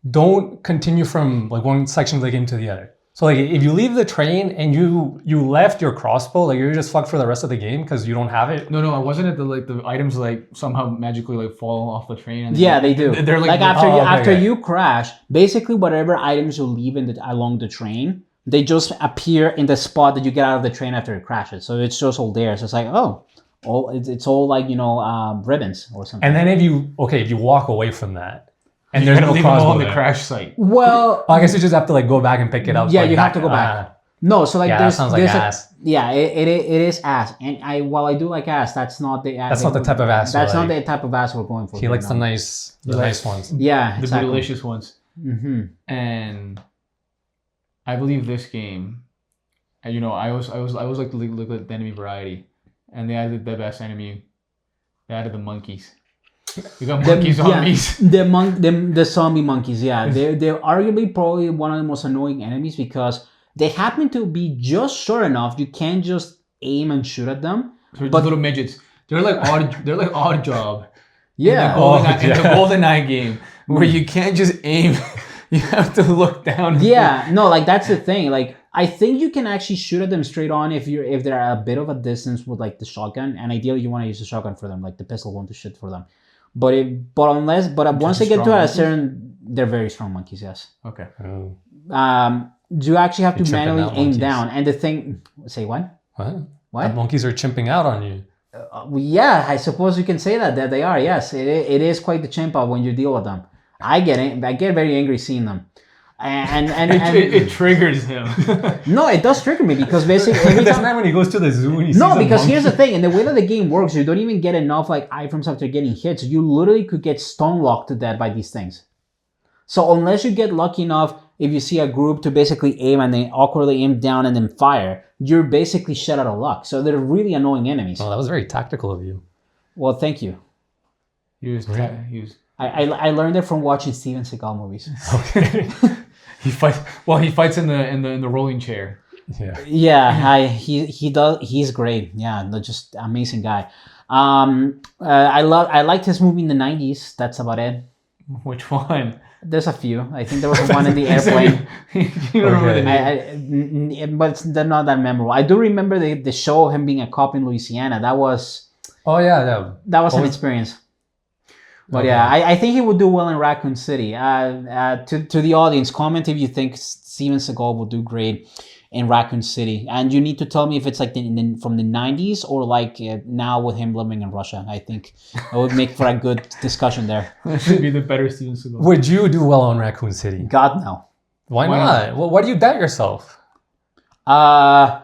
[SPEAKER 1] don't continue from like one section of the game to the other. So like if you leave the train and you left your crossbow, like you're just fucked for the rest of the game because you don't have it.
[SPEAKER 3] No, I wasn't it the items like somehow magically like fall off the train. And
[SPEAKER 2] they do.
[SPEAKER 3] They're like
[SPEAKER 2] after you crash, basically whatever items you leave along the train, they just appear in the spot that you get out of the train after it crashes. So it's just all there. So it's like, it's all like ribbons or something.
[SPEAKER 1] And then if you walk away from that, and there's no
[SPEAKER 3] leave
[SPEAKER 1] crossbow
[SPEAKER 3] them on the
[SPEAKER 1] there.
[SPEAKER 3] crash site.
[SPEAKER 2] Well,
[SPEAKER 1] I guess you just have to like go back and pick it up.
[SPEAKER 2] Yeah, you have to go back. No, so like
[SPEAKER 1] that sounds like ass.
[SPEAKER 2] It is ass. And while I do like ass, that's not the ass.
[SPEAKER 1] That's not the type of ass.
[SPEAKER 2] That's not the type of ass we're going for.
[SPEAKER 1] He likes the nice ones.
[SPEAKER 2] Yeah,
[SPEAKER 3] the delicious ones.
[SPEAKER 2] Mm-hmm.
[SPEAKER 3] And I believe this game, I was like look at the enemy variety, and they added the best enemy. They added the monkeys. You got monkey zombies.
[SPEAKER 2] The zombie monkeys. Yeah, they're arguably probably one of the most annoying enemies because they happen to be just short enough. You can't just aim and shoot at them.
[SPEAKER 3] They're little midgets. They're like odd job.
[SPEAKER 2] Yeah.
[SPEAKER 3] In the GoldenEye game where you can't just aim. You have to look down.
[SPEAKER 2] Yeah, no, like that's the thing. Like I think you can actually shoot at them straight on if they're at a bit of a distance with like the shotgun, and ideally you want to use the shotgun for them, like the pistol won't do shit for them. But once they get to a certain, they're very strong monkeys. Yes.
[SPEAKER 3] Okay.
[SPEAKER 2] You actually have to manually aim
[SPEAKER 1] monkeys.
[SPEAKER 2] down, and the thing. Say what?
[SPEAKER 1] What? The monkeys are chimping out on you.
[SPEAKER 2] Yeah, I suppose you can say that they are. Yes, it is quite the chimp out when you deal with them. I get very angry seeing them.
[SPEAKER 3] It triggers him.
[SPEAKER 2] No, it does trigger me because basically every
[SPEAKER 1] That's
[SPEAKER 2] time.
[SPEAKER 1] not when he goes to the zoo and he
[SPEAKER 2] No,
[SPEAKER 1] sees a
[SPEAKER 2] because here's the
[SPEAKER 1] monkey.
[SPEAKER 2] thing, and the way that the game works, you don't even get enough like items after getting hit. So you literally could get stone locked to death by these things. So unless you get lucky enough, if you see a group to basically aim and they awkwardly aim down and then fire, you're basically shut out of luck. So they're really annoying enemies.
[SPEAKER 1] Oh, that was very tactical of you.
[SPEAKER 2] Well, thank you.
[SPEAKER 3] He was.
[SPEAKER 2] I learned it from watching Steven Seagal movies.
[SPEAKER 1] Okay.
[SPEAKER 3] He fights. Well, he fights in the rolling chair.
[SPEAKER 1] Yeah.
[SPEAKER 2] Yeah, he does. He's great. Yeah, just amazing guy. I liked his movie in the 90s. That's about it.
[SPEAKER 3] Which one?
[SPEAKER 2] There's a few. I think there was one in the airplane.
[SPEAKER 3] You don't remember the name?
[SPEAKER 2] But they're not that memorable. I do remember the show of him being a cop in Louisiana. That was
[SPEAKER 1] Oh yeah.
[SPEAKER 2] that was an experience. But yeah, I think he would do well in Raccoon City. To the audience, comment if you think Steven Seagal will do great in Raccoon City, and you need to tell me if it's like from the 90s or like now with him living in Russia. I think it would make for a good discussion there.
[SPEAKER 3] That should be the better Steven Seagal.
[SPEAKER 1] Would you do well on Raccoon City?
[SPEAKER 2] God no.
[SPEAKER 1] Why not? Well, why do you doubt yourself?
[SPEAKER 2] I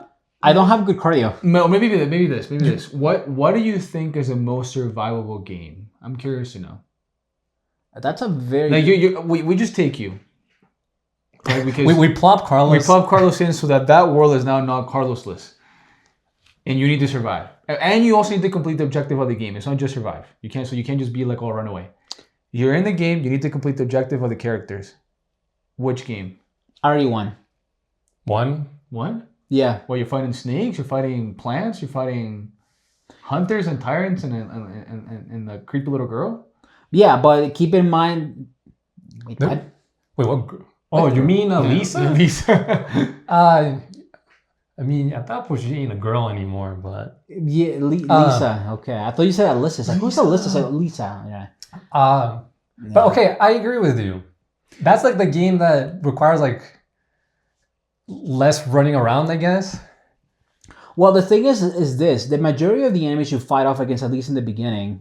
[SPEAKER 2] don't have good cardio.
[SPEAKER 3] No, maybe this. What do you think is the most survivable game? I'm curious to know.
[SPEAKER 2] That's a very
[SPEAKER 3] Like we just take you. Right? Because
[SPEAKER 1] We plop Carlos.
[SPEAKER 3] we plop Carlos in so that world is now not Carlosless. And you need to survive. And you also need to complete the objective of the game. It's not just survive. You can't just be like, oh, run away. You're in the game, you need to complete the objective of the characters. Which game?
[SPEAKER 2] RE1.
[SPEAKER 3] One?
[SPEAKER 2] Yeah.
[SPEAKER 3] Well, you're fighting snakes, you're fighting plants, you're fighting hunters and tyrants and the creepy little girl?
[SPEAKER 2] Yeah, but keep in mind. Wait,
[SPEAKER 1] No.
[SPEAKER 2] what?
[SPEAKER 1] Wait, what? Oh, you mean Lisa?
[SPEAKER 3] Lisa.
[SPEAKER 1] I mean, at that point, she ain't a girl anymore, but...
[SPEAKER 2] Yeah, Lisa. Okay, I thought you said Alyssa. It's like, who's Alyssa? It's like Lisa. Yeah.
[SPEAKER 1] But okay, I agree with you. That's like the game that requires like less running around, I guess.
[SPEAKER 2] Well, the thing is this: the majority of the enemies you fight off against, at least in the beginning,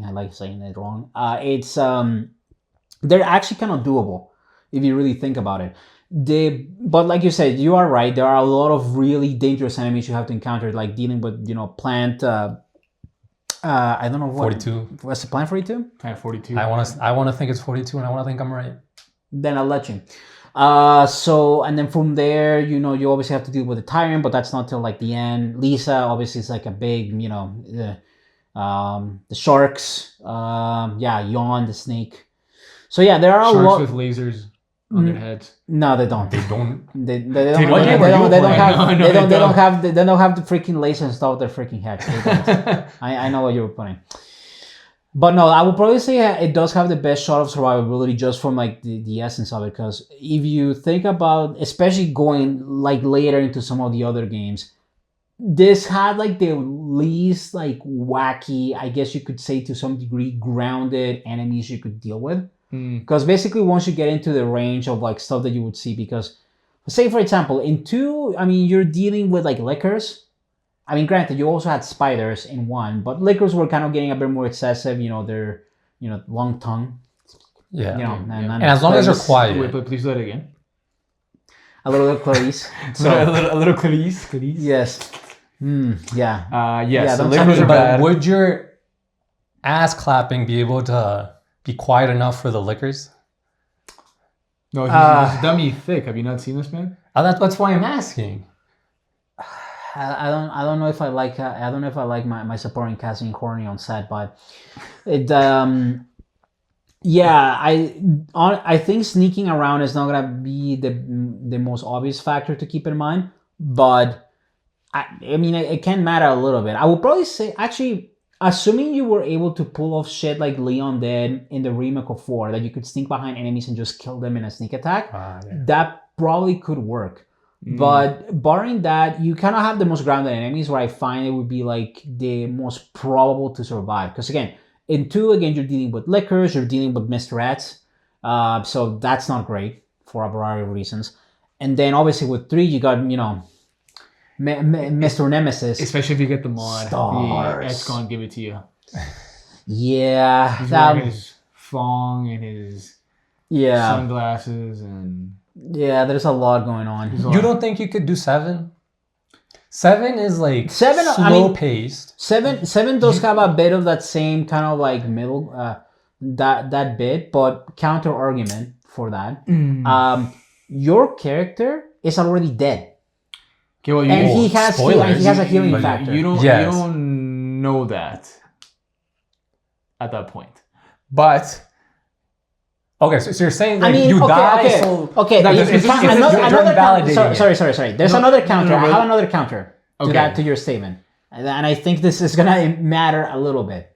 [SPEAKER 2] I like saying it wrong. It's they're actually kind of doable if you really think about it. But like you said, you are right. There are a lot of really dangerous enemies you have to encounter, like dealing with plant. I don't know what
[SPEAKER 1] 42.
[SPEAKER 2] What's the plant 42?
[SPEAKER 3] Plant 42.
[SPEAKER 1] I want to think it's 42, and I want to think I'm right.
[SPEAKER 2] Then I'll let you. So and then from there, you obviously have to deal with the tyrant, but that's not till like the end. Lisa obviously is like a big, the sharks. Yawn the snake. So yeah, there are a lot
[SPEAKER 3] Sharks with lasers on their heads.
[SPEAKER 2] No, they don't.
[SPEAKER 1] They don't.
[SPEAKER 2] They
[SPEAKER 1] what game are you
[SPEAKER 2] don't
[SPEAKER 1] playing?
[SPEAKER 2] have.
[SPEAKER 3] No,
[SPEAKER 2] They
[SPEAKER 3] they
[SPEAKER 2] don't have. They don't have the freaking lasers installed with their freaking heads. They don't. I know what you were putting. But no, I would probably say it does have the best shot of survivability just from like the essence of it. Because if you think about, especially going like later into some of the other games, this had like the least like wacky, I guess you could say to some degree, grounded enemies you could deal with. Because basically once you get into the range of like stuff that you would see, because say for example in 2, I mean you're dealing with like lickers. I mean, granted, you also had spiders in 1, but lickers were kind of getting a bit more excessive. They're, long tongue.
[SPEAKER 1] Yeah.
[SPEAKER 2] And
[SPEAKER 1] as long as you're quiet.
[SPEAKER 3] Wait, but please do that again.
[SPEAKER 2] A little Clarice.
[SPEAKER 3] A little Clarice.
[SPEAKER 2] Yes. Yeah.
[SPEAKER 3] Yes.
[SPEAKER 2] don't
[SPEAKER 3] The
[SPEAKER 2] tell me
[SPEAKER 3] lickers are
[SPEAKER 1] But
[SPEAKER 3] bad.
[SPEAKER 1] would your ass clapping be able to be quiet enough for the lickers?
[SPEAKER 3] No, he's dummy thick. Have you not seen this man?
[SPEAKER 1] That's why I'm asking.
[SPEAKER 2] I don't know if I like my supporting casting corny on set, but it I think sneaking around is not gonna be the most obvious factor to keep in mind, but I mean it can matter a little bit. I would probably say actually, assuming you were able to pull off shit like Leon did in the remake of 4, that you could sneak behind enemies and just kill them in a sneak attack, that probably could work. But barring that, you kind of have the most grounded enemies where I find it would be like the most probable to survive. Because again, in 2, you're dealing with lickers, you're dealing with Mr. Rats. So that's not great for a variety of reasons. And then obviously with 3, you got, Mr. Nemesis.
[SPEAKER 3] Especially if you get the mod.
[SPEAKER 2] Stars.
[SPEAKER 3] It's gonna give it to you.
[SPEAKER 2] Yeah.
[SPEAKER 3] He's wearing his thong and his
[SPEAKER 2] Yeah.
[SPEAKER 3] sunglasses, and
[SPEAKER 2] Yeah, there's a lot going on.
[SPEAKER 1] You don't think you could do 7? 7 is like
[SPEAKER 2] Seven, I
[SPEAKER 1] slow
[SPEAKER 2] mean-
[SPEAKER 1] paced.
[SPEAKER 2] Seven does have a bit of that same kind of like middle that bit, but counter argument for that. Your character is already dead,
[SPEAKER 3] Okay, well,
[SPEAKER 2] and he has
[SPEAKER 1] spoilers.
[SPEAKER 2] a healing factor.
[SPEAKER 3] You don't
[SPEAKER 1] Yes.
[SPEAKER 3] you don't know that at that point, but
[SPEAKER 1] Okay, so you're saying that
[SPEAKER 2] I mean,
[SPEAKER 1] you
[SPEAKER 2] okay,
[SPEAKER 1] die,
[SPEAKER 2] okay,
[SPEAKER 1] so
[SPEAKER 2] okay.
[SPEAKER 3] No,
[SPEAKER 2] you
[SPEAKER 3] it's just-
[SPEAKER 2] can't-
[SPEAKER 3] it's just
[SPEAKER 2] another
[SPEAKER 1] you're invalidating
[SPEAKER 2] counter.
[SPEAKER 1] it.
[SPEAKER 2] Sorry. There's
[SPEAKER 3] No,
[SPEAKER 2] another counter.
[SPEAKER 3] no,
[SPEAKER 2] I
[SPEAKER 3] but-
[SPEAKER 2] have another counter to
[SPEAKER 3] Okay.
[SPEAKER 2] that, to your statement, and I think this is gonna matter a little bit.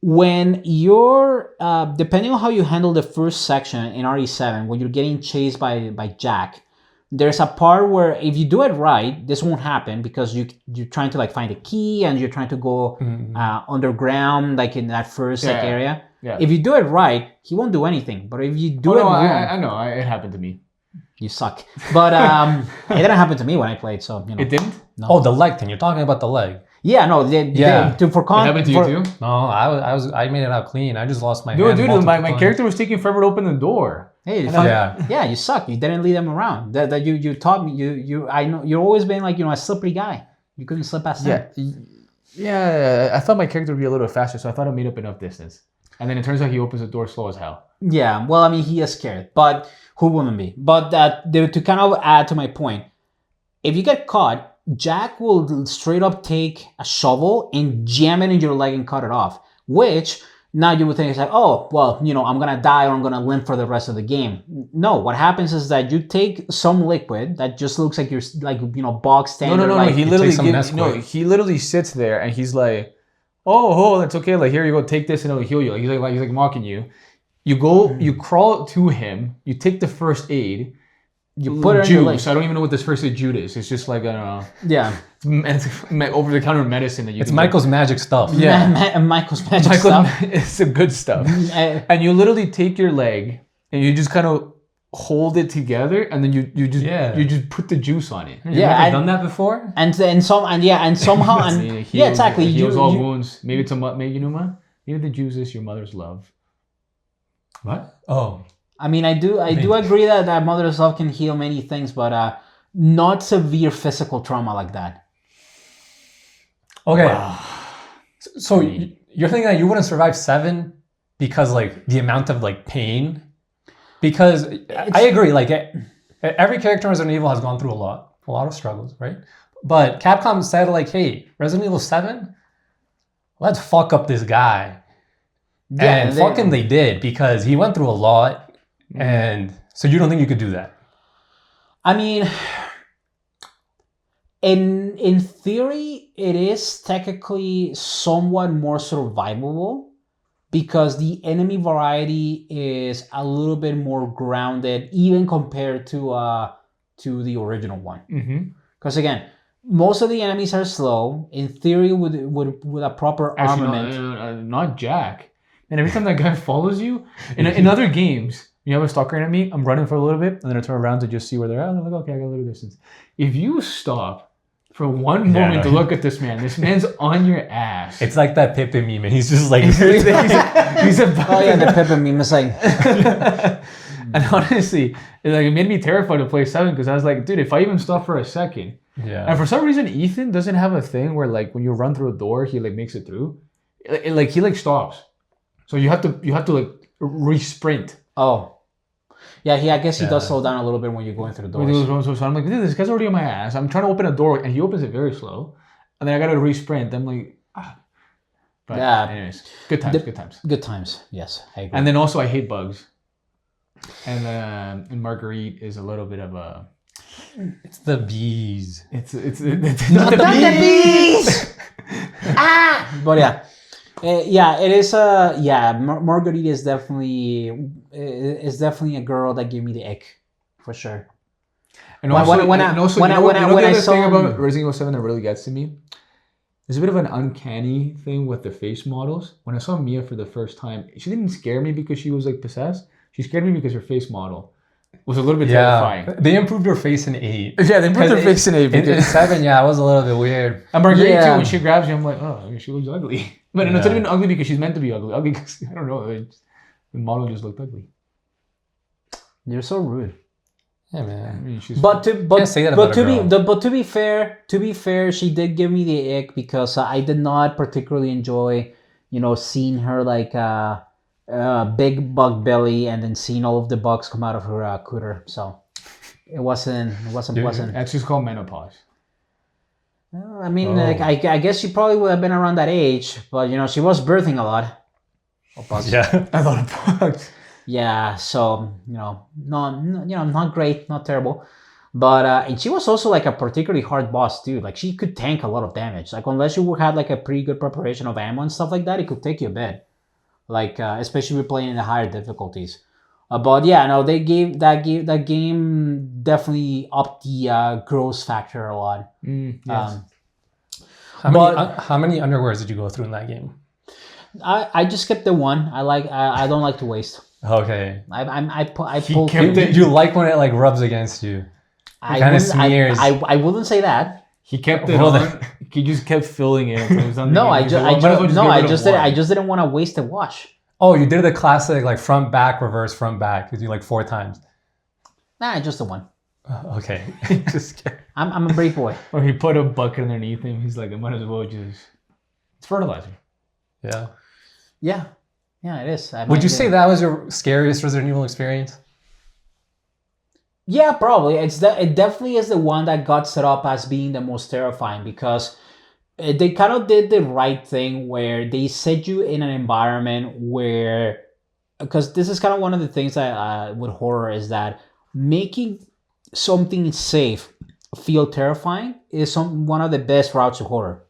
[SPEAKER 2] When you're depending on how you handle the first section in RE7, when you're getting chased by Jack, there's a part where if you do it right, this won't happen because you're trying to like find a key and you're trying to go underground, like in that first like,
[SPEAKER 3] Yeah.
[SPEAKER 2] area.
[SPEAKER 3] Yeah.
[SPEAKER 2] If you do it right, he won't do anything. But if you do it
[SPEAKER 3] no,
[SPEAKER 2] wrong,
[SPEAKER 3] I know it happened to me.
[SPEAKER 2] you suck. But it didn't happen to me when I played, so you know.
[SPEAKER 3] It didn't.
[SPEAKER 1] Oh, the leg thing. You're talking about the leg.
[SPEAKER 2] Yeah, no,
[SPEAKER 1] Yeah.
[SPEAKER 3] It happened to you too.
[SPEAKER 1] No, I made it out clean. I just lost my
[SPEAKER 3] Dude,
[SPEAKER 1] hand. multiple
[SPEAKER 3] my
[SPEAKER 1] times.
[SPEAKER 3] character was taking forever to open the door.
[SPEAKER 2] Hey,
[SPEAKER 1] Yeah.
[SPEAKER 2] you suck. You didn't lead them around. That you taught me. I know you've always been like a slippery guy. You couldn't slip past that.
[SPEAKER 3] Yeah. I thought my character would be a little faster, so I thought I made up enough distance. And then it turns out he opens the door slow as hell.
[SPEAKER 2] Yeah, well, I mean, he is scared, but who wouldn't be? But to kind of add to my point, if you get caught, Jack will straight up take a shovel and jam it in your leg and cut it off. Which now you would think it's like, oh, well, I'm gonna die or I'm gonna limp for the rest of the game. No, what happens is that you take some liquid that just looks like you're like bog standard.
[SPEAKER 3] No.
[SPEAKER 2] like,
[SPEAKER 3] He
[SPEAKER 1] takes some
[SPEAKER 3] literally
[SPEAKER 1] Nesquik.
[SPEAKER 3] he literally sits there and he's like, oh, that's okay. Like, here you go, take this and it'll heal you. Like he's like mocking you. You go, you crawl to him. You take the first aid.
[SPEAKER 2] you put it in your leg.
[SPEAKER 3] Juice. I don't even know what this first aid juice is. It's just like I don't know.
[SPEAKER 2] Yeah.
[SPEAKER 3] It's over the counter medicine that you.
[SPEAKER 1] It's
[SPEAKER 3] can
[SPEAKER 1] Michael's magic stuff.
[SPEAKER 3] Yeah.
[SPEAKER 2] Michael's magic stuff.
[SPEAKER 3] It's the good stuff.
[SPEAKER 2] Uh,
[SPEAKER 3] And you literally take your leg and you just kind of hold it together, and then you just put the juice on it.
[SPEAKER 1] You
[SPEAKER 2] Yeah,
[SPEAKER 1] ever
[SPEAKER 2] I-
[SPEAKER 1] done that before?
[SPEAKER 2] and somehow
[SPEAKER 3] It
[SPEAKER 2] exactly.
[SPEAKER 3] It heals
[SPEAKER 2] You-
[SPEAKER 3] all
[SPEAKER 2] you-
[SPEAKER 3] wounds. Maybe it's maybe maybe the juice is your mother's love.
[SPEAKER 1] What? Oh.
[SPEAKER 2] I mean, I do agree that mother's love can heal many things, but not severe physical trauma like that.
[SPEAKER 1] Okay. So you're thinking that you wouldn't survive 7 because like the amount of like pain? Because I agree. Like every character in Resident Evil has gone through a lot of struggles, right? But Capcom said like, hey, Resident Evil 7, let's fuck up this guy.
[SPEAKER 2] Yeah,
[SPEAKER 1] and fucking they did, because he went through a lot. And so you don't think you could do that?
[SPEAKER 2] I mean, in theory, it is technically somewhat more survivable because the enemy variety is a little bit more grounded, even compared to the original one.
[SPEAKER 3] Mm-hmm.
[SPEAKER 2] Because again, most of the enemies are slow. In theory, with a proper armament.
[SPEAKER 3] Not Jack. And every time that guy follows you, in other games, you have a stalker enemy, I'm running for a little bit, and then I turn around to just see where they're at, and I'm like, okay, I got a little distance. If you stop for one moment to look at this man's on your ass.
[SPEAKER 1] It's like that Pepe meme, and he's just like...
[SPEAKER 3] he's about
[SPEAKER 2] Oh yeah, the Pepe meme is like...
[SPEAKER 3] And honestly, it made me terrified to play 7, because I was like, dude, if I even stop for a second.
[SPEAKER 1] Yeah.
[SPEAKER 3] And for some reason, Ethan doesn't have a thing where like when you run through a door, he like makes it through. He stops. So you have to like re-sprint.
[SPEAKER 2] Oh. Yeah, I guess he does slow down a little bit when you're going through the doors.
[SPEAKER 3] So I'm like, dude, this guy's already on my ass. I'm trying to open a door, and he opens it very slow. And then I got to re-sprint. I'm like, ah. But
[SPEAKER 2] Yeah.
[SPEAKER 3] anyways, good times.
[SPEAKER 2] Good times, yes, I agree.
[SPEAKER 3] And then also I hate bugs. And Marguerite is a little bit of a...
[SPEAKER 1] It's the bees.
[SPEAKER 3] It's not the bees!
[SPEAKER 2] But yeah. It is Marguerite is definitely a girl that gave me the ick, for sure.
[SPEAKER 3] And
[SPEAKER 2] When
[SPEAKER 3] also,
[SPEAKER 2] I-
[SPEAKER 3] and also,
[SPEAKER 2] when
[SPEAKER 3] you
[SPEAKER 2] I-
[SPEAKER 3] know,
[SPEAKER 2] when I-
[SPEAKER 3] you know
[SPEAKER 2] when
[SPEAKER 3] the
[SPEAKER 2] I
[SPEAKER 3] other
[SPEAKER 2] saw
[SPEAKER 3] thing
[SPEAKER 2] him-
[SPEAKER 3] about Resident Evil 7 that really gets to me? There's a bit of an uncanny thing with the face models. When I saw Mia for the first time, she didn't scare me because she was like possessed. She scared me because her face model was a little bit terrifying.
[SPEAKER 1] They improved her face in 8.
[SPEAKER 3] Yeah, they improved her face in 8.
[SPEAKER 1] In 7, yeah, it was a little bit weird.
[SPEAKER 3] And Marguerite
[SPEAKER 2] Yeah.
[SPEAKER 3] too, when she grabs you, I'm like, oh, she looks ugly. But it's not
[SPEAKER 1] Yeah.
[SPEAKER 3] even ugly because she's meant to be ugly. Ugly because, I don't know, the model just looked ugly.
[SPEAKER 2] You're so rude.
[SPEAKER 1] Yeah,
[SPEAKER 3] I
[SPEAKER 1] man.
[SPEAKER 3] mean, she's
[SPEAKER 2] But
[SPEAKER 1] Can't say that about a girl.
[SPEAKER 2] but to be fair, she did give me the ick because I did not particularly enjoy, seeing her like big bug belly and then seeing all of the bugs come out of her cooter. So it wasn't pleasant.
[SPEAKER 3] that's just called menopause.
[SPEAKER 2] I mean, like, I guess she probably would have been around that age, but she was birthing a lot. Of bugs.
[SPEAKER 1] Yeah.
[SPEAKER 3] A lot of bugs.
[SPEAKER 2] Yeah, so not great, not terrible, but and she was also like a particularly hard boss too. Like she could tank a lot of damage. Like unless you had like a pretty good preparation of ammo and stuff like that, it could take you a bit. Like especially if you're playing in the higher difficulties. But yeah, no, they gave that game definitely upped the gross factor a lot.
[SPEAKER 3] Yes.
[SPEAKER 1] How many underwears did you go through in that game?
[SPEAKER 2] I just skipped the one. I don't like to waste.
[SPEAKER 1] Okay.
[SPEAKER 2] I
[SPEAKER 3] He
[SPEAKER 2] pull.
[SPEAKER 3] kept it-
[SPEAKER 1] You like when it like rubs against you. Kinda smears.
[SPEAKER 2] I wouldn't say that.
[SPEAKER 3] He kept it
[SPEAKER 1] Well,
[SPEAKER 3] on. He just kept filling it until it was on the
[SPEAKER 2] No,
[SPEAKER 3] game.
[SPEAKER 2] I
[SPEAKER 3] He's like, well,
[SPEAKER 2] just
[SPEAKER 3] might as well
[SPEAKER 2] no,
[SPEAKER 3] get
[SPEAKER 2] I
[SPEAKER 3] rid of
[SPEAKER 2] just
[SPEAKER 3] one.
[SPEAKER 2] I just didn't want to waste a wash.
[SPEAKER 1] Oh, you did the classic like front back reverse front back. You do like 4 times.
[SPEAKER 2] Nah, just the one.
[SPEAKER 1] Okay. Just kidding.
[SPEAKER 2] I'm a brave boy.
[SPEAKER 3] Or he put a bucket underneath him. He's like, I might as well just. It's fertilizer.
[SPEAKER 1] Yeah.
[SPEAKER 2] Yeah, it is.
[SPEAKER 1] Would you say that was your scariest Resident Evil experience?
[SPEAKER 2] Yeah, probably. It definitely is the one that got set up as being the most terrifying because they kind of did the right thing where they set you in an environment where, because this is kind of one of the things that with horror is that making something safe feel terrifying is one of the best routes to horror.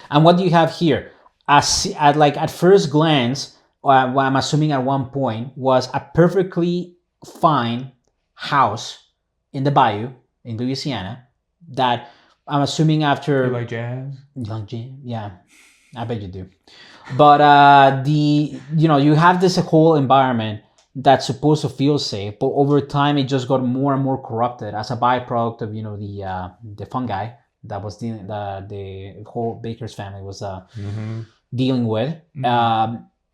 [SPEAKER 2] And what do you have here? At first glance, what I'm assuming at one point was a perfectly fine house in the bayou in Louisiana that I'm assuming after
[SPEAKER 3] You like jazz?
[SPEAKER 2] yeah, I bet you do. But you have this whole environment that's supposed to feel safe, but over time it just got more and more corrupted as a byproduct of the fungi that was the whole Baker's family was dealing with.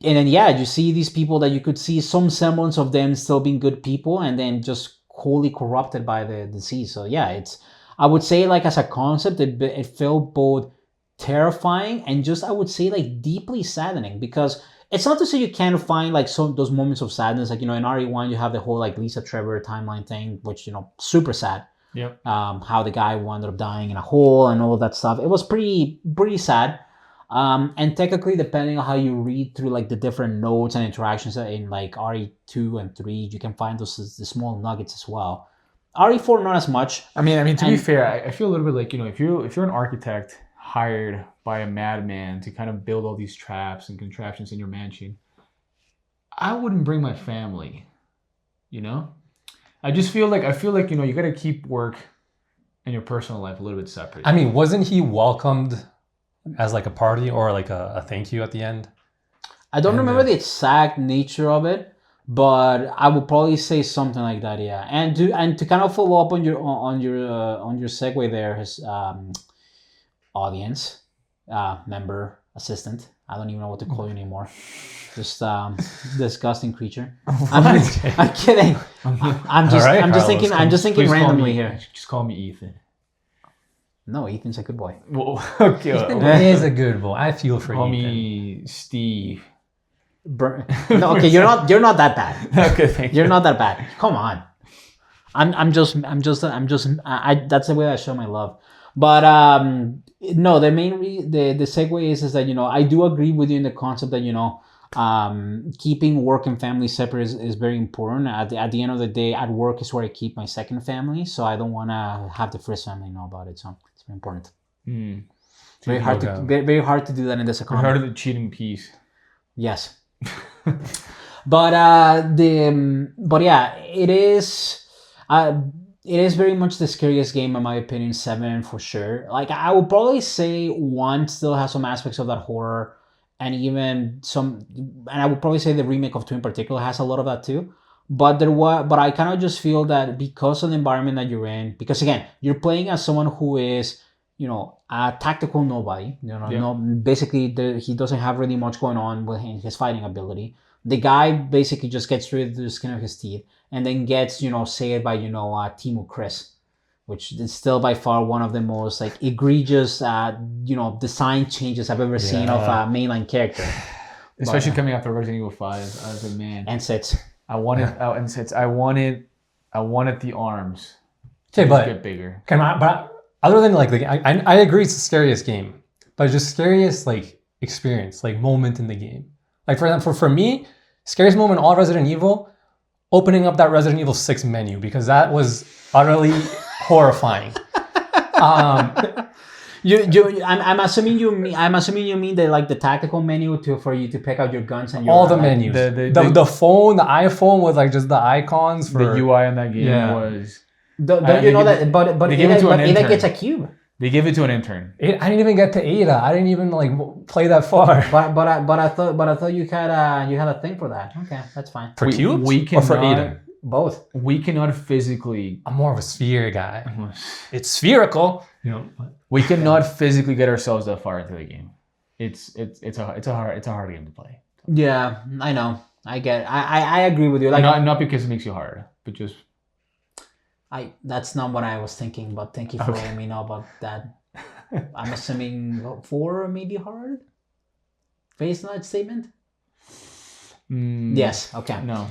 [SPEAKER 2] And then you see these people that you could see some semblance of them still being good people, and then just wholly corrupted by the disease. So yeah, I would say like as a concept, it felt both terrifying and just I would say like deeply saddening because it's not to say you can't find like some those moments of sadness. Like in RE1 you have the whole like Lisa Trevor timeline thing, which super sad.
[SPEAKER 3] Yep.
[SPEAKER 2] How the guy wound up dying in a hole and all of that stuff. It was pretty sad. And technically, depending on how you read through like the different notes and interactions in like RE2 and 3, you can find the small nuggets as well. RE4 not as much.
[SPEAKER 3] I mean, to be fair, I feel a little bit like if you're an architect hired by a madman to kind of build all these traps and contraptions in your mansion, I wouldn't bring my family. I just feel like you got to keep work and your personal life a little bit separate.
[SPEAKER 1] I mean, wasn't he welcomed as like a party or like a thank you at the end?
[SPEAKER 2] I don't remember the exact nature of it, but I would probably say something like that. Yeah, and to kind of follow up on your segue there, his audience member assistant. I don't even know what to call you anymore. Just disgusting creature. I'm kidding. I'm just thinking randomly here.
[SPEAKER 3] Just call me Ethan.
[SPEAKER 2] No, Ethan's a good boy.
[SPEAKER 3] Well, okay.
[SPEAKER 1] Ethan is a good boy. I feel for
[SPEAKER 3] Call
[SPEAKER 1] Ethan.
[SPEAKER 3] me Steve.
[SPEAKER 2] No, okay, you're not that bad.
[SPEAKER 3] Okay, thank you.
[SPEAKER 2] You're not that bad. Come on. That's the way I show my love. But no, the main the segue is that I do agree with you in the concept that keeping work and family separate is very important. At the end of the day, at work is where I keep my second family, so I don't want to have the first family know about it. So it's very important. Very hard to do that in this economy.
[SPEAKER 3] Heard of the cheating piece?
[SPEAKER 2] Yes. But yeah, it is very much the scariest game in my opinion. 7 for sure. Like I would probably say 1 still has some aspects of that horror, and even and I would probably say the remake of 2 in particular has a lot of that too. But I kind of just feel that because of the environment that you're in, because again, you're playing as someone who is a tactical nobody. Basically he doesn't have really much going on with his fighting ability. The guy basically just gets rid of the skin of his teeth and then gets, saved by, Timo Chris, which is still by far one of the most like egregious, design changes I've ever seen of a mainline character.
[SPEAKER 3] Especially coming after Resident Evil 5. I was like, man.
[SPEAKER 2] And sits.
[SPEAKER 3] I wanted the arms.
[SPEAKER 1] Okay, but
[SPEAKER 3] get bigger.
[SPEAKER 1] But other than like I agree it's the scariest game, but it's just scariest like experience, like moment in the game. Like for example, for me, scariest moment in all Resident Evil, opening up that Resident Evil 6 menu because that was utterly horrifying.
[SPEAKER 2] I'm assuming you mean the like the tactical menu for you to pick out your guns and
[SPEAKER 1] all the menus, the phone, the iPhone with like just the icons for
[SPEAKER 3] the UI in that game was.
[SPEAKER 2] Don't you know that? But Ada gets a cube.
[SPEAKER 3] They gave it to an intern.
[SPEAKER 1] I didn't even get to Ada. I didn't even like play that far.
[SPEAKER 2] But I thought you had a thing for that. Okay, that's fine.
[SPEAKER 1] For cubes or for Ada?
[SPEAKER 2] Both.
[SPEAKER 3] We cannot physically.
[SPEAKER 1] I'm more of a sphere guy. It's spherical.
[SPEAKER 3] We cannot physically get ourselves that far into the game. It's a hard game to play.
[SPEAKER 2] Yeah, I know. I get it. I agree with you. Like
[SPEAKER 3] not because it makes you hard, but just.
[SPEAKER 2] That's not what I was thinking, but thank you for letting me know about that. I'm assuming 4 maybe hard? Based on that statement? Yes. Okay.
[SPEAKER 3] No.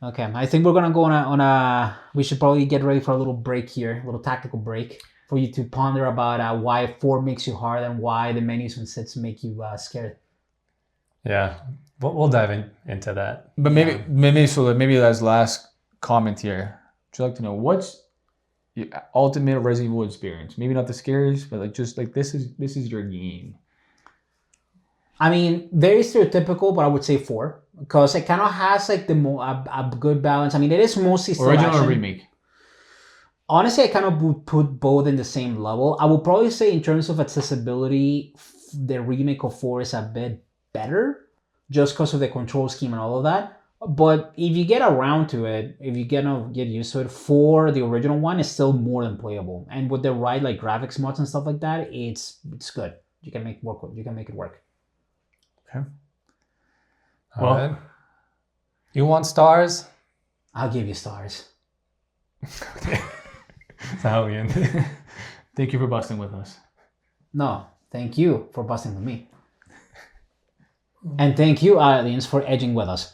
[SPEAKER 2] Okay. I think we're gonna go on a. We should probably get ready for a little break here, a little tactical break, for you to ponder about why 4 makes you hard and why the menus and sets make you scared.
[SPEAKER 1] Yeah, we'll dive into that.
[SPEAKER 3] But maybe as last comment here. Would you like to know what's your ultimate Resident Evil experience? Maybe not the scariest, but like just like this is your game.
[SPEAKER 2] I mean, very stereotypical, but I would say 4 because it kind of has like a good balance. I mean, it is mostly still
[SPEAKER 3] original
[SPEAKER 2] action.
[SPEAKER 3] or remake.
[SPEAKER 2] Honestly, I kind of would put both in the same level. I would probably say in terms of accessibility, the remake of 4 is a bit better, just because of the control scheme and all of that. But if you get around to it, if you get used to it, 4, the original one, is still more than playable. And with the right like graphics mods and stuff like that, it's good. You can make it work.
[SPEAKER 3] Okay.
[SPEAKER 1] All right. You want stars?
[SPEAKER 2] I'll give you stars.
[SPEAKER 1] Okay. That's how we end.
[SPEAKER 3] Thank you for busting with us.
[SPEAKER 2] No, thank you for busting with me. And thank you, audience, for edging with us.